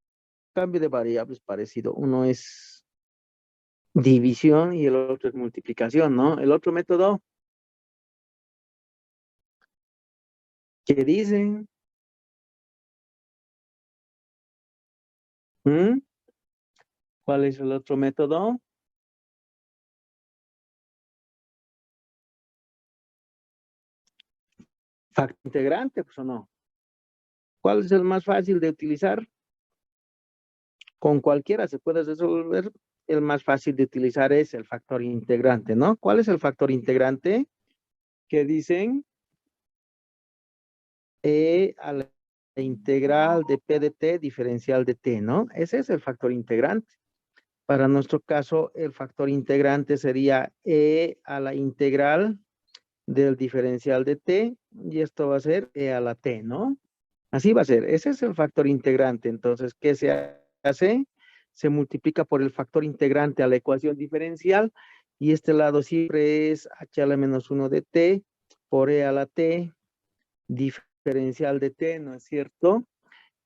Speaker 1: cambio de variables parecido. Uno es división y el otro es multiplicación, ¿no? El otro método, ¿qué dicen? ¿Mm? ¿Cuál es el otro método? Factor integrante, pues o no. ¿Cuál es el más fácil de utilizar? Con cualquiera se puede resolver. El más fácil de utilizar es el factor integrante, ¿no? ¿Cuál es el factor integrante? ¿Qué dicen? E a la integral de P de T diferencial de T, ¿no? Ese es el factor integrante. Para nuestro caso, el factor integrante sería E a la integral del diferencial de T y esto va a ser E a la T, ¿no? Así va a ser. Ese es el factor integrante. Entonces, ¿qué se hace? Se multiplica por el factor integrante a la ecuación diferencial y este lado siempre es h a la menos 1 de t por e a la t diferencial de t, ¿no es cierto?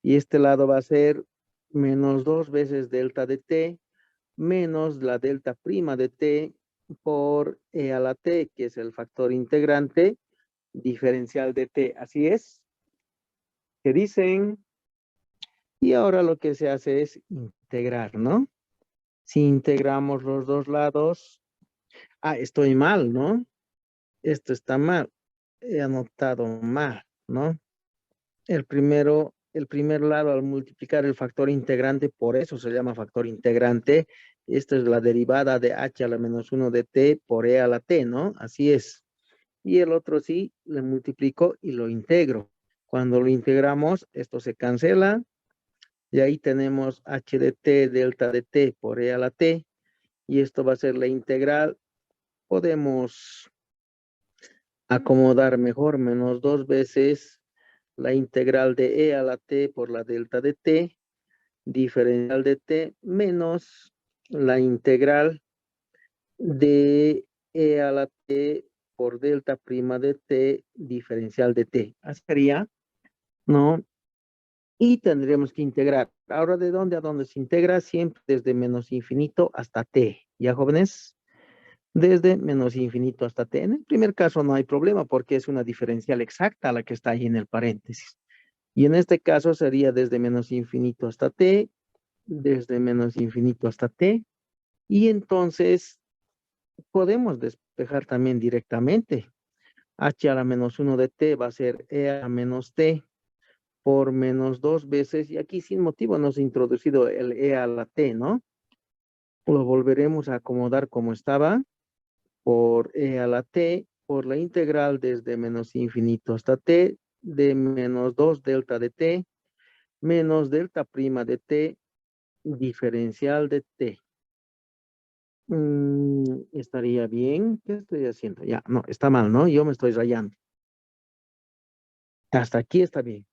Speaker 1: Y este lado va a ser menos 2 veces delta de t menos la delta prima de t por e a la t, que es el factor integrante diferencial de t. Así es. ¿Qué dicen? Y ahora lo que se hace es integrar, ¿no? Si integramos los dos lados, estoy mal, ¿no? Esto está mal. He anotado mal, ¿no? El primer lado al multiplicar el factor integrante, por eso se llama factor integrante. Esta es la derivada de h a la menos 1 de t por e a la t, ¿no? Así es. Y el otro sí, le multiplico y lo integro. Cuando lo integramos, esto se cancela. Y ahí tenemos h de t delta de t por e a la t. Y esto va a ser la integral. Podemos acomodar mejor, menos 2 veces la integral de e a la t por la delta de t, diferencial de t, menos la integral de e a la t por delta prima de t, diferencial de t. Así sería, ¿no? Y tendríamos que integrar. Ahora, ¿de dónde a dónde se integra? Siempre desde menos infinito hasta t. ¿Ya, jóvenes? Desde menos infinito hasta t. En el primer caso no hay problema porque es una diferencial exacta la que está ahí en el paréntesis. Y en este caso sería desde menos infinito hasta t, desde menos infinito hasta t. Y entonces podemos despejar también directamente. H a la menos 1 de t va a ser e a menos t por menos 2 veces. Y aquí sin motivo nos ha introducido el e a la t, ¿no? Lo volveremos a acomodar como estaba por e a la t por la integral desde menos infinito hasta t de menos 2 delta de t menos delta prima de t diferencial de t. Estaría bien. ¿Qué estoy haciendo? Ya, no, está mal, ¿no? Yo me estoy rayando. Hasta aquí está bien.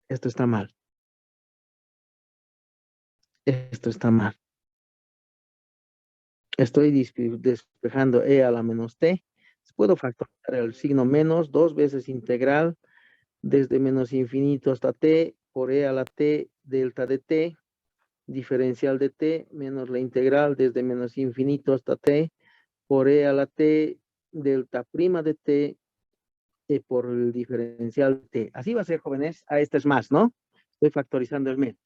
Speaker 1: Esto está mal. Esto está mal. Estoy despejando e a la menos t. Puedo factorizar el signo menos 2 veces integral desde menos infinito hasta t por e a la t delta de t diferencial de t menos la integral desde menos infinito hasta t por e a la t delta prima de t por el diferencial de t. Así va a ser, jóvenes. Este es más, ¿no? Estoy factorizando el menos.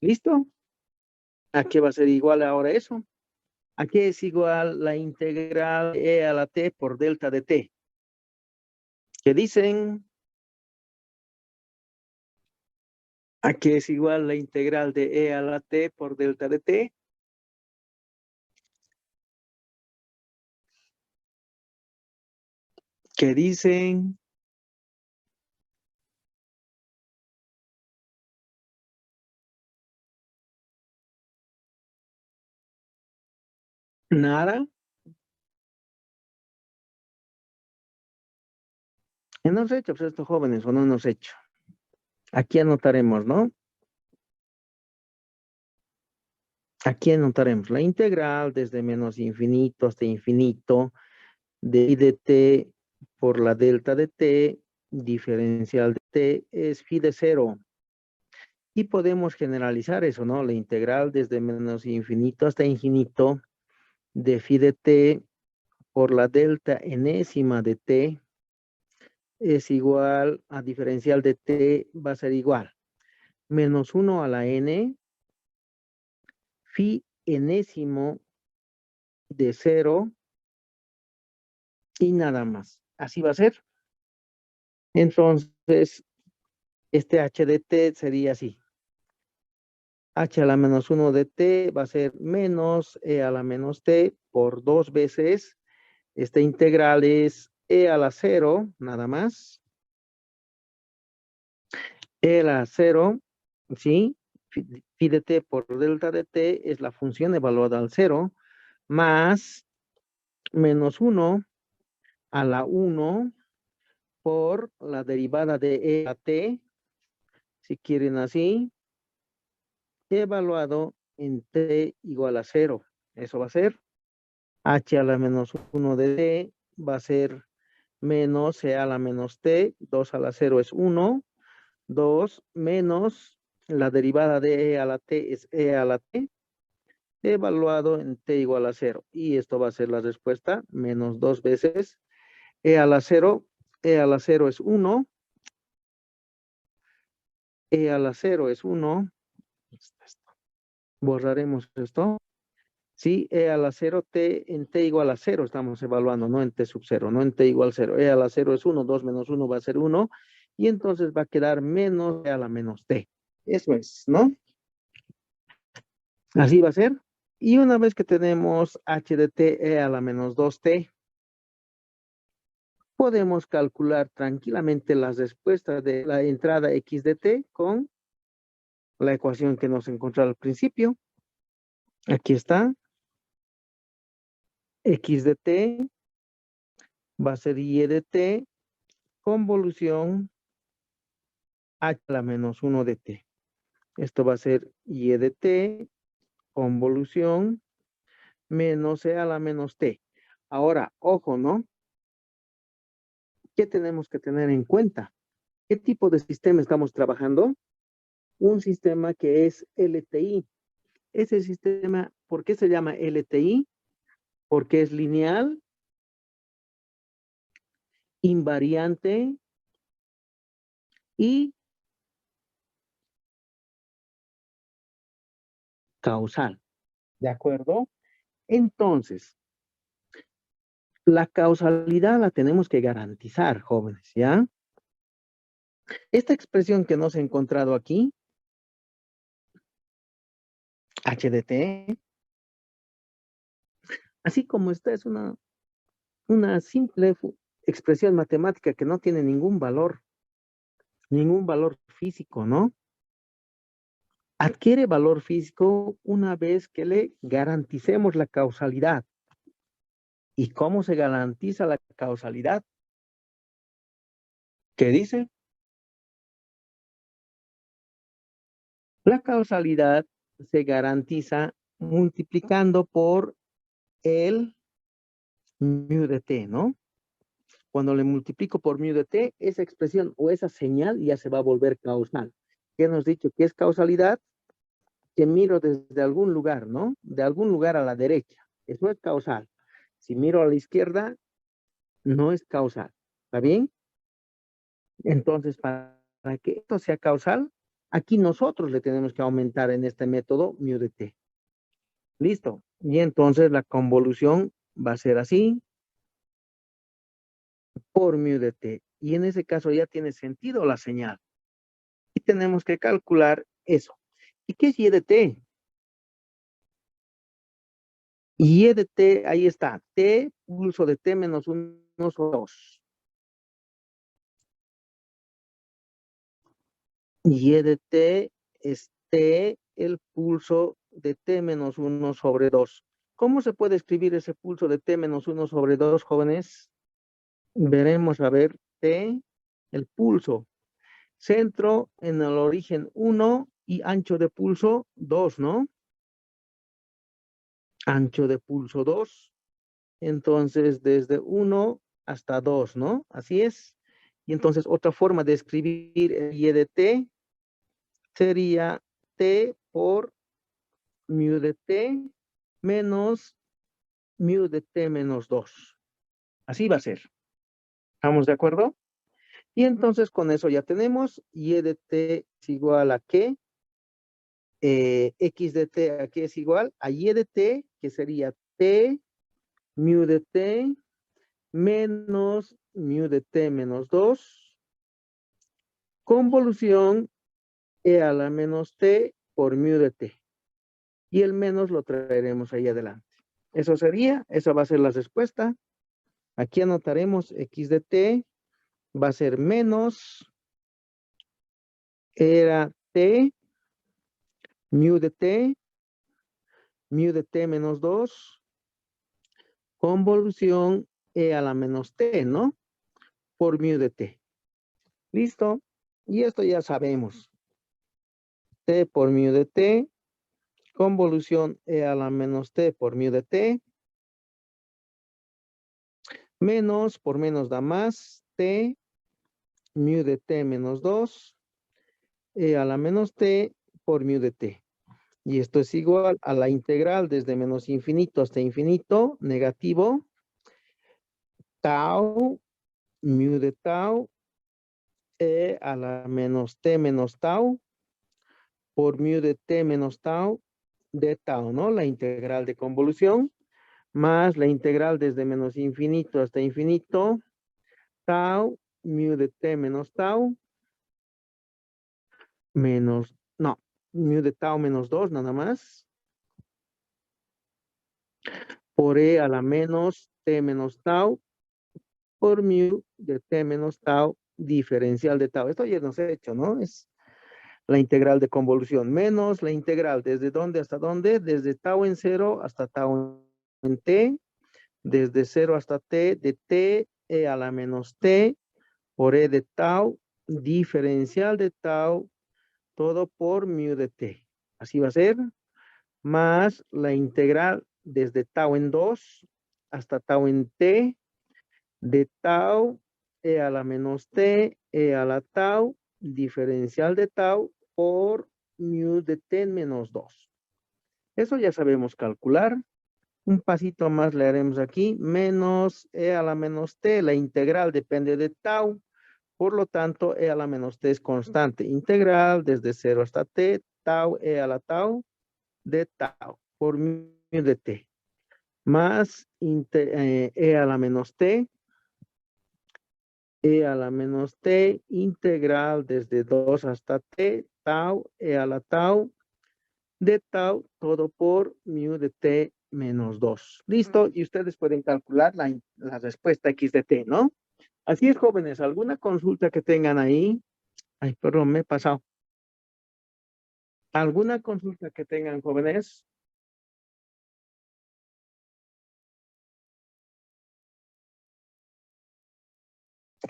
Speaker 1: ¿Listo? ¿A qué va a ser igual ahora eso? ¿A qué es igual la integral de e a la t por delta de t? ¿Qué dicen? ¿A qué es igual la integral de e a la t por delta de t? ¿Qué dicen? Nada. ¿Hemos hecho pues, estos jóvenes o no hemos hecho? Aquí anotaremos, ¿no? Aquí anotaremos la integral desde menos infinito hasta infinito de i de t por la delta de t, diferencial de t, es phi de 0. Y podemos generalizar eso, ¿no? La integral desde menos infinito hasta infinito de phi de t por la delta enésima de t es igual a diferencial de t va a ser igual. Menos 1 a la n, phi enésimo de 0 y nada más. Así va a ser. Entonces, este h de t sería así. H a la menos 1 de t va a ser menos e a la menos t por 2 veces. Esta integral es e a la 0, nada más. E a la 0, ¿sí? Phi de t por delta de t es la función evaluada al 0, más menos 1 a la 1 por la derivada de e a t, si quieren así, evaluado en t igual a 0. Eso va a ser h a la menos 1 de t, va a ser menos e a la menos t, 2 a la 0 es 1, 2 menos la derivada de e a la t es e a la t, evaluado en t igual a 0. Y esto va a ser la respuesta, menos 2 veces e a la 0, e a la 0 es 1, e a la 0 es 1, Borraremos esto. Sí, e a la 0, t en t igual a 0 estamos evaluando, no en t sub 0, no en t igual a 0. E a la 0 es 1, 2 menos 1 va a ser 1, y entonces va a quedar menos e a la menos t. Eso es, ¿no? Así va a ser. Y una vez que tenemos h de t e a la menos 2t, podemos calcular tranquilamente las respuestas de la entrada x de t con la ecuación que nos encontró al principio. Aquí está. X de t va a ser y de t convolución h a la menos 1 de t. Esto va a ser y de t convolución menos e a la menos t. Ahora, ojo, ¿no? ¿Qué tenemos que tener en cuenta? ¿Qué tipo de sistema estamos trabajando? Un sistema que es LTI. Ese sistema, ¿por qué se llama LTI? Porque es lineal, invariante y causal. ¿De acuerdo? Entonces, la causalidad la tenemos que garantizar, jóvenes, ¿ya? Esta expresión que nos he encontrado aquí, h de t, así como esta es una simple expresión matemática que no tiene ningún valor físico, ¿no? Adquiere valor físico una vez que le garanticemos la causalidad. ¿Y cómo se garantiza la causalidad? ¿Qué dice? La causalidad se garantiza multiplicando por el mu de t, ¿no? Cuando le multiplico por mu de t, esa expresión o esa señal ya se va a volver causal. ¿Qué nos ha dicho? ¿Qué es causalidad? Que miro desde algún lugar, ¿no? De algún lugar a la derecha. Eso es causal. Si miro a la izquierda, no es causal. ¿Está bien? Entonces, para que esto sea causal, aquí nosotros le tenemos que aumentar en este método mu de t. Listo. Y entonces la convolución va a ser así por mu de t. Y en ese caso ya tiene sentido la señal. Y tenemos que calcular eso. ¿Y qué es y de t? Y de t, ahí está. T, pulso de t menos 1 sobre 2. Y de t es t, el pulso de t menos 1 sobre 2. ¿Cómo se puede escribir ese pulso de t menos 1 sobre 2, jóvenes? Veremos a ver t, el pulso. Centro en el origen 1 y ancho de pulso 2, ¿no? Ancho de pulso 2. Entonces, desde 1 hasta 2, ¿no? Así es. Y entonces, otra forma de escribir el y de t sería t por mu de t menos mu de t menos 2. Así va a ser. ¿Estamos de acuerdo? Y entonces, con eso ya tenemos y de t es igual a qué. X de t aquí es igual a y de t, que sería t mu de t menos mu de t menos 2, convolución e a la menos t por mu de t. Y el menos lo traeremos ahí adelante. Eso sería, esa va a ser la respuesta. Aquí anotaremos x de t, va a ser menos, era t, mu de t menos 2, convolución e a la menos t, ¿no? Por mu de t. ¿Listo? Y esto ya sabemos. T por mu de t, convolución e a la menos t por mu de t, menos por menos da más, t, mu de t menos 2, e a la menos t por mu de t. Y esto es igual a la integral desde menos infinito hasta infinito, negativo, tau, mu de tau, e a la menos t menos tau, por mu de t menos tau de tau, ¿no? La integral de convolución más la integral desde menos infinito hasta infinito, tau, mu de t menos tau, menos, no, mu de tau menos 2 nada más, por e a la menos t menos tau, por mu de t menos tau diferencial de tau. Esto ya nos he hecho, ¿no? Es la integral de convolución menos la integral desde dónde hasta dónde, desde tau en 0 hasta tau en t, desde 0 hasta t, de t e a la menos t, por e de tau, diferencial de tau, todo por mu de t. Así va a ser, más la integral desde tau en 2 hasta tau en t, de tau e a la menos t, e a la tau, diferencial de tau, por mu de t menos 2. Eso ya sabemos calcular. Un pasito más le haremos aquí, menos e a la menos t, la integral depende de tau, por lo tanto, e a la menos t es constante. Integral desde 0 hasta t, tau e a la tau de tau, por mu de t. Más e a la menos t, e a la menos t, integral desde 2 hasta t, tau e a la tau de tau, todo por mu de t menos 2. ¿Listo? Y ustedes pueden calcular la respuesta x de t, ¿no? Así es, jóvenes. ¿Alguna consulta que tengan ahí? Ay, perdón, me he pasado. ¿Alguna consulta que tengan, jóvenes?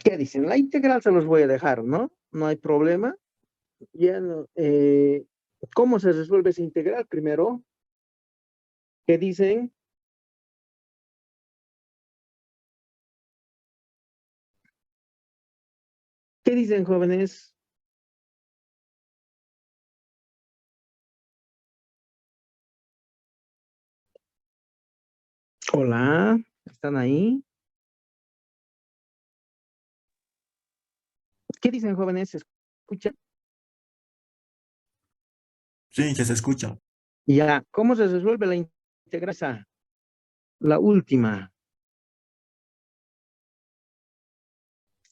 Speaker 1: ¿Qué dicen? La integral se los voy a dejar, ¿no? No hay problema. Ya no, ¿cómo se resuelve esa integral primero? ¿Qué dicen? ¿Qué dicen, jóvenes? Hola, ¿están ahí? ¿Qué dicen, jóvenes? ¿Se escucha?
Speaker 2: Sí, que se escucha.
Speaker 1: Ya, ¿cómo se resuelve la integral esa? La última,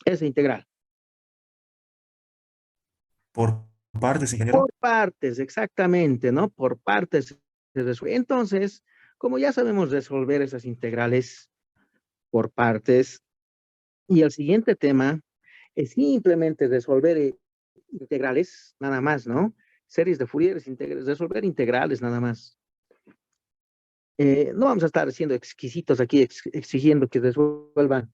Speaker 1: esa integral.
Speaker 2: Por partes, ingeniero.
Speaker 1: Por partes, exactamente, ¿no? Por partes se resuelve. Entonces, como ya sabemos resolver esas integrales por partes, y el siguiente tema es simplemente resolver integrales, nada más, ¿no? Series de Fourier, resolver integrales, nada más. No vamos a estar siendo exquisitos aquí, exigiendo que resuelvan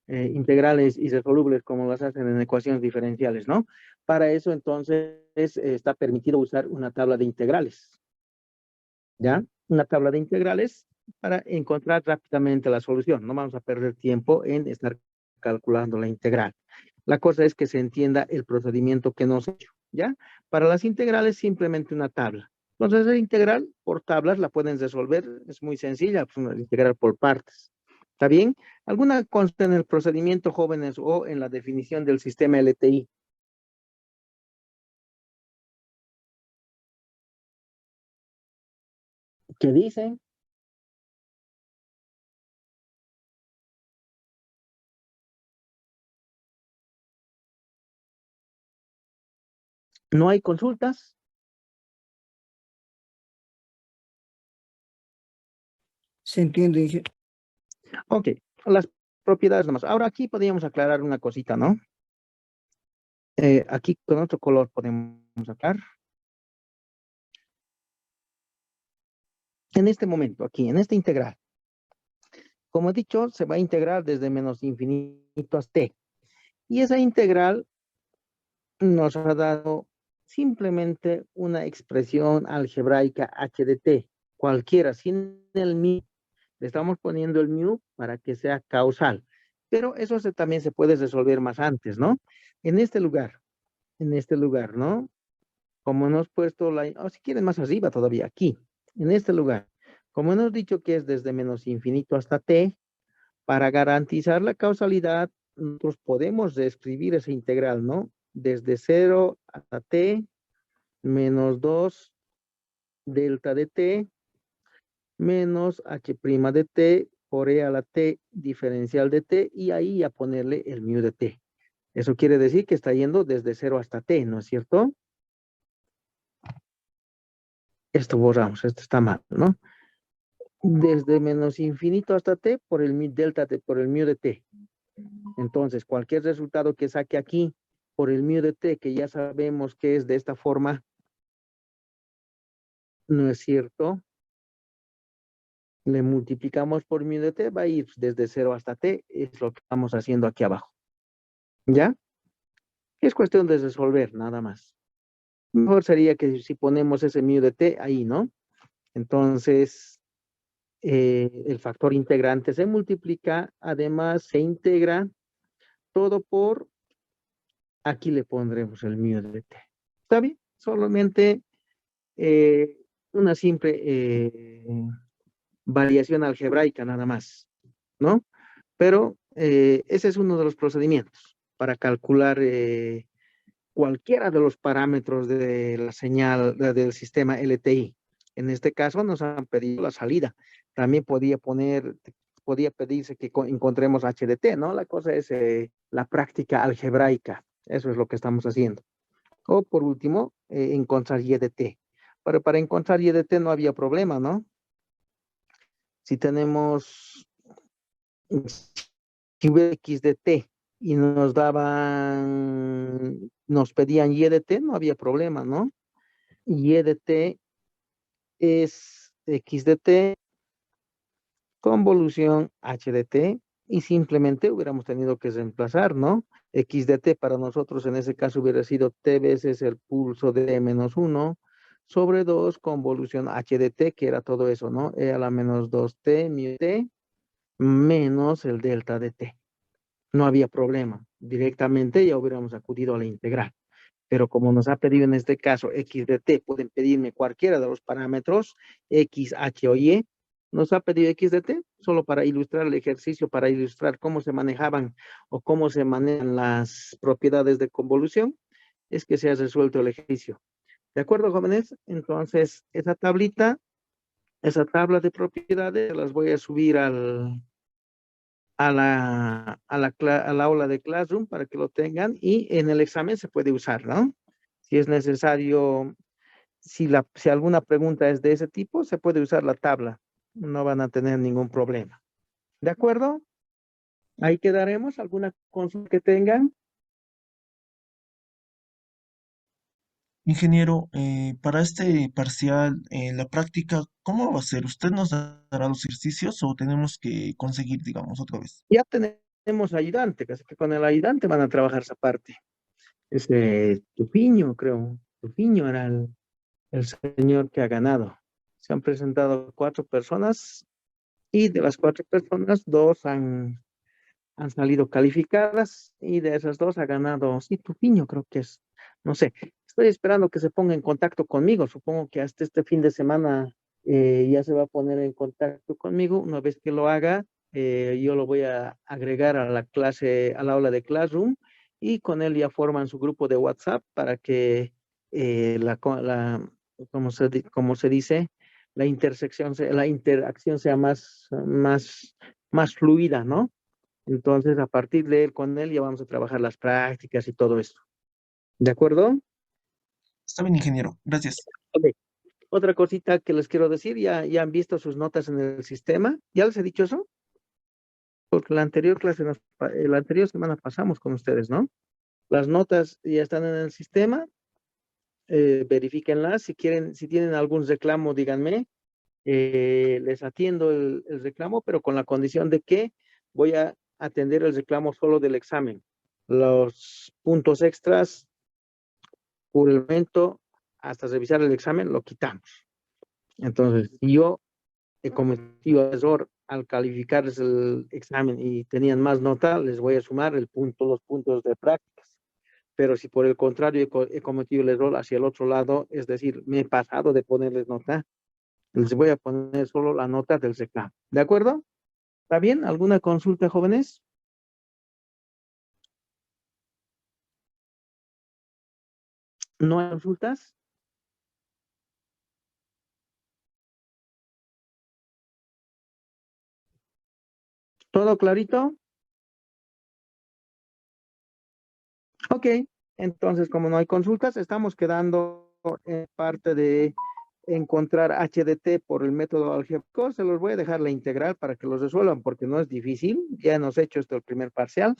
Speaker 1: integrales irresolubles como las hacen en ecuaciones diferenciales, ¿no? Para eso, entonces, está permitido usar una tabla de integrales, ¿ya? Una tabla de integrales para encontrar rápidamente la solución. No vamos a perder tiempo en estar calculando la integral. La cosa es que se entienda el procedimiento que nos ha hecho, ¿ya? Para las integrales, simplemente una tabla. Entonces, la integral por tablas la pueden resolver. Es muy sencilla, pues una integral por partes. ¿Está bien? ¿Alguna consta en el procedimiento, jóvenes, o en la definición del sistema LTI? ¿Qué dicen? ¿No hay consultas?
Speaker 4: Se entiende, ingeniero.
Speaker 1: Ok, las propiedades nomás. Ahora aquí podríamos aclarar una cosita, ¿no? Aquí con otro color podemos aclarar. En este momento, aquí, en esta integral. Como he dicho, se va a integrar desde menos infinito hasta t. Y esa integral nos ha dado simplemente una expresión algebraica h de t, cualquiera, sin el mu. Le estamos poniendo el mu para que sea causal. Pero eso también se puede resolver más antes, ¿no? En este lugar, ¿no? Como hemos puesto o si quieren más arriba todavía, aquí, en este lugar. Como hemos dicho que es desde menos infinito hasta t, para garantizar la causalidad, nosotros podemos reescribir esa integral, ¿no? Desde 0 hasta t, menos 2 delta de t menos h' de t por e a la t diferencial de t y ahí a ponerle el mu de t. Eso quiere decir que está yendo desde 0 hasta t, ¿no es cierto? Esto borramos, esto está mal, ¿no? Desde menos infinito hasta t por el delta t, por el mu de t. Entonces, cualquier resultado que saque aquí por el mu de t, que ya sabemos que es de esta forma, ¿no es cierto? Le multiplicamos por mu de t, va a ir desde 0 hasta t, es lo que estamos haciendo aquí abajo. ¿Ya? Es cuestión de resolver, nada más. Mejor sería que si ponemos ese mu de t ahí, ¿no? Entonces, el factor integrante se multiplica, además se integra todo por, aquí le pondremos el mu de t. ¿Está bien? Solamente una simple variación algebraica nada más, ¿no? Pero ese es uno de los procedimientos para calcular cualquiera de los parámetros de la señal del sistema LTI. En este caso nos han pedido la salida. También podía pedirse que encontremos h de t, ¿no? La cosa es la práctica algebraica. Eso es lo que estamos haciendo. O por último, encontrar y de t. Pero para encontrar y de t no había problema, ¿no? Si tenemos x de t y nos pedían y de t, no había problema, ¿no? Y de t es x de t convolución h de t y simplemente hubiéramos tenido que reemplazar, ¿no? X de t para nosotros en ese caso hubiera sido t veces el pulso de menos 1 sobre 2 convolución h de t, que era todo eso, ¿no? E a la menos 2t mu t menos el delta de t. No había problema. Directamente ya hubiéramos acudido a la integral. Pero como nos ha pedido en este caso x de t, pueden pedirme cualquiera de los parámetros, x, h o y, nos ha pedido x de t, solo para ilustrar el ejercicio, para ilustrar cómo se manejaban o cómo se manejan las propiedades de convolución, es que se ha resuelto el ejercicio. ¿De acuerdo, jóvenes? Entonces, esa tabla de propiedades, las voy a subir al aula de Classroom para que lo tengan y en el examen se puede usar, ¿no? Si es necesario, si alguna pregunta es de ese tipo, se puede usar la tabla. No van a tener ningún problema. ¿De acuerdo? Ahí quedaremos. ¿Alguna consulta que tengan?
Speaker 3: Ingeniero, para este parcial, la práctica, ¿cómo va a ser? ¿Usted nos dará los ejercicios o tenemos que conseguir, digamos, otra vez?
Speaker 1: Ya tenemos ayudante, así que con el ayudante van a trabajar esa parte. Tupiño, creo. Tupiño era el señor que ha ganado. Se han presentado 4 personas y de las 4 personas, 2 han salido calificadas y de esas 2 ha ganado, sí, Tupiño creo que es, no sé. Estoy esperando que se ponga en contacto conmigo. Supongo que hasta este fin de semana ya se va a poner en contacto conmigo. Una vez que lo haga, yo lo voy a agregar a la clase, a la aula de Classroom y con él ya forman su grupo de WhatsApp para que como se dice, la interacción sea más fluida, ¿no? Entonces, a partir de él, con él, ya vamos a trabajar las prácticas y todo esto. ¿De acuerdo?
Speaker 3: Está bien, ingeniero. Gracias.
Speaker 1: Ok. Otra cosita que les quiero decir, ya han visto sus notas en el sistema. ¿Ya les he dicho eso? Porque la anterior la anterior semana pasamos con ustedes, ¿no? Las notas ya están en el sistema. Verifíquenlas. Si tienen algún reclamo, díganme. Les atiendo el reclamo, pero con la condición de que voy a atender el reclamo solo del examen. Los puntos extras, por el momento, hasta revisar el examen, lo quitamos. Entonces, si yo he cometido error al calificarles el examen y tenían más nota, les voy a sumar los puntos de prácticas. Pero si por el contrario he cometido el error hacia el otro lado, es decir, me he pasado de ponerles nota, les voy a poner solo la nota del reclamo. ¿De acuerdo? ¿Está bien? ¿Alguna consulta, jóvenes? ¿No hay consultas? ¿Todo clarito? Ok, entonces como no hay consultas, estamos quedando en parte de encontrar HDT por el método algébrico. Se los voy a dejar la integral para que los resuelvan porque no es difícil. Ya hemos hecho esto el primer parcial.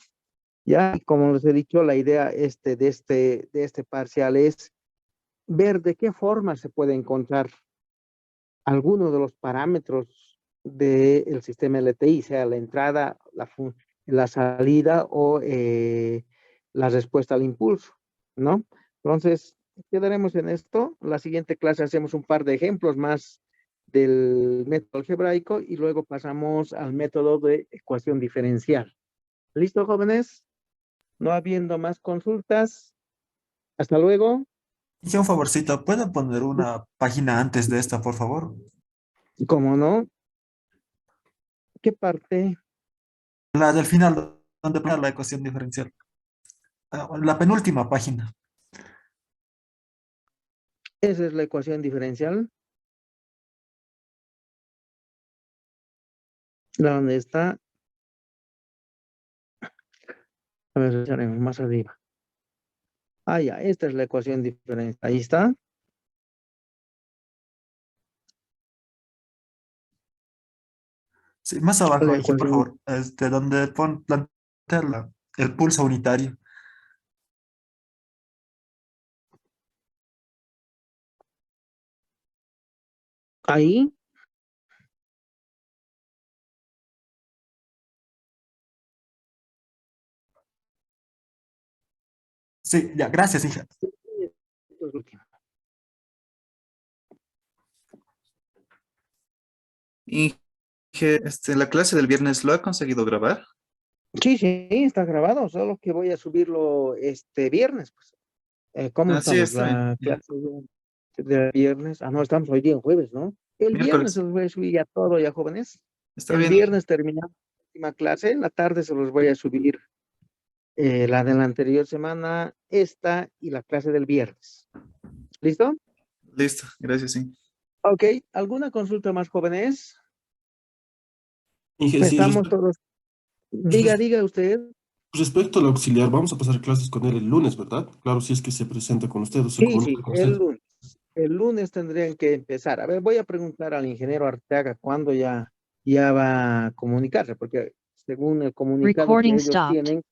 Speaker 1: Ya, y como les he dicho, la idea de este parcial es ver de qué forma se puede encontrar alguno de los parámetros del sistema LTI, sea la entrada, la salida o la respuesta al impulso, ¿no? Entonces, quedaremos en esto. La siguiente clase hacemos un par de ejemplos más del método algebraico y luego pasamos al método de ecuación diferencial. ¿Listo, jóvenes? No habiendo más consultas. Hasta luego.
Speaker 2: Dije un favorcito, ¿pueden poner una página antes de esta, por favor?
Speaker 1: ¿Cómo no? ¿Qué parte?
Speaker 2: La del final, donde pone la ecuación diferencial. La penúltima página.
Speaker 1: Esa es la ecuación diferencial. ¿Dónde está? A ver, echaremos más arriba. Ah, ya, esta es la ecuación diferencial. Ahí está.
Speaker 2: Sí, más abajo,
Speaker 1: La
Speaker 2: dije, por
Speaker 1: ecuación.
Speaker 2: favor. Donde plantea el pulso unitario.
Speaker 1: Ahí.
Speaker 2: Sí, ya, gracias, hija.
Speaker 1: Esto es lo último.
Speaker 5: Y que la clase del viernes lo ha conseguido grabar.
Speaker 1: Sí, sí, está grabado, solo que voy a subirlo este viernes, pues. ¿Cómo
Speaker 5: Ah, sí,
Speaker 1: estamos?
Speaker 5: está bien.
Speaker 1: La
Speaker 5: Ya.
Speaker 1: clase de viernes. Ah, no, estamos hoy día en jueves, ¿no? El viernes se
Speaker 5: Miércoles.
Speaker 1: los voy a subir ya todo, ya jóvenes.
Speaker 5: Está
Speaker 1: El
Speaker 5: bien.
Speaker 1: viernes terminamos la última clase, en la tarde se los voy a subir la de la anterior semana, esta y la clase del viernes. ¿Listo?
Speaker 5: Listo. Gracias, sí.
Speaker 1: Ok, ¿alguna consulta más, jóvenes?
Speaker 6: Inge, sí,
Speaker 1: Estamos todos.
Speaker 6: res-
Speaker 1: Diga usted.
Speaker 6: respecto al auxiliar, vamos a pasar clases con él el lunes, ¿verdad? Claro, si es que se presenta con usted o se
Speaker 1: Sí,
Speaker 6: comunica
Speaker 1: sí,
Speaker 6: con
Speaker 1: el
Speaker 6: usted.
Speaker 1: lunes. El lunes tendrían que empezar. A ver, voy a preguntar al ingeniero Arteaga cuándo ya va a comunicarse, porque según el comunicado que
Speaker 7: Recording
Speaker 1: ellos
Speaker 7: stopped.
Speaker 1: tienen,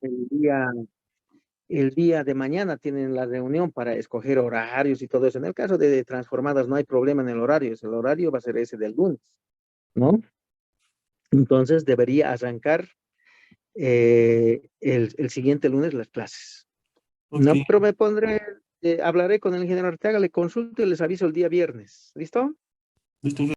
Speaker 1: el día de mañana tienen la reunión para escoger horarios y todo eso. En el caso de transformadas no hay problema en el horario, el horario va a ser ese del lunes, ¿no? Entonces debería arrancar el siguiente lunes las clases.
Speaker 6: Ok,
Speaker 1: No, pero hablaré con el ingeniero Arteaga, le consulto y les aviso el día viernes. ¿Listo?
Speaker 6: listo, Inge.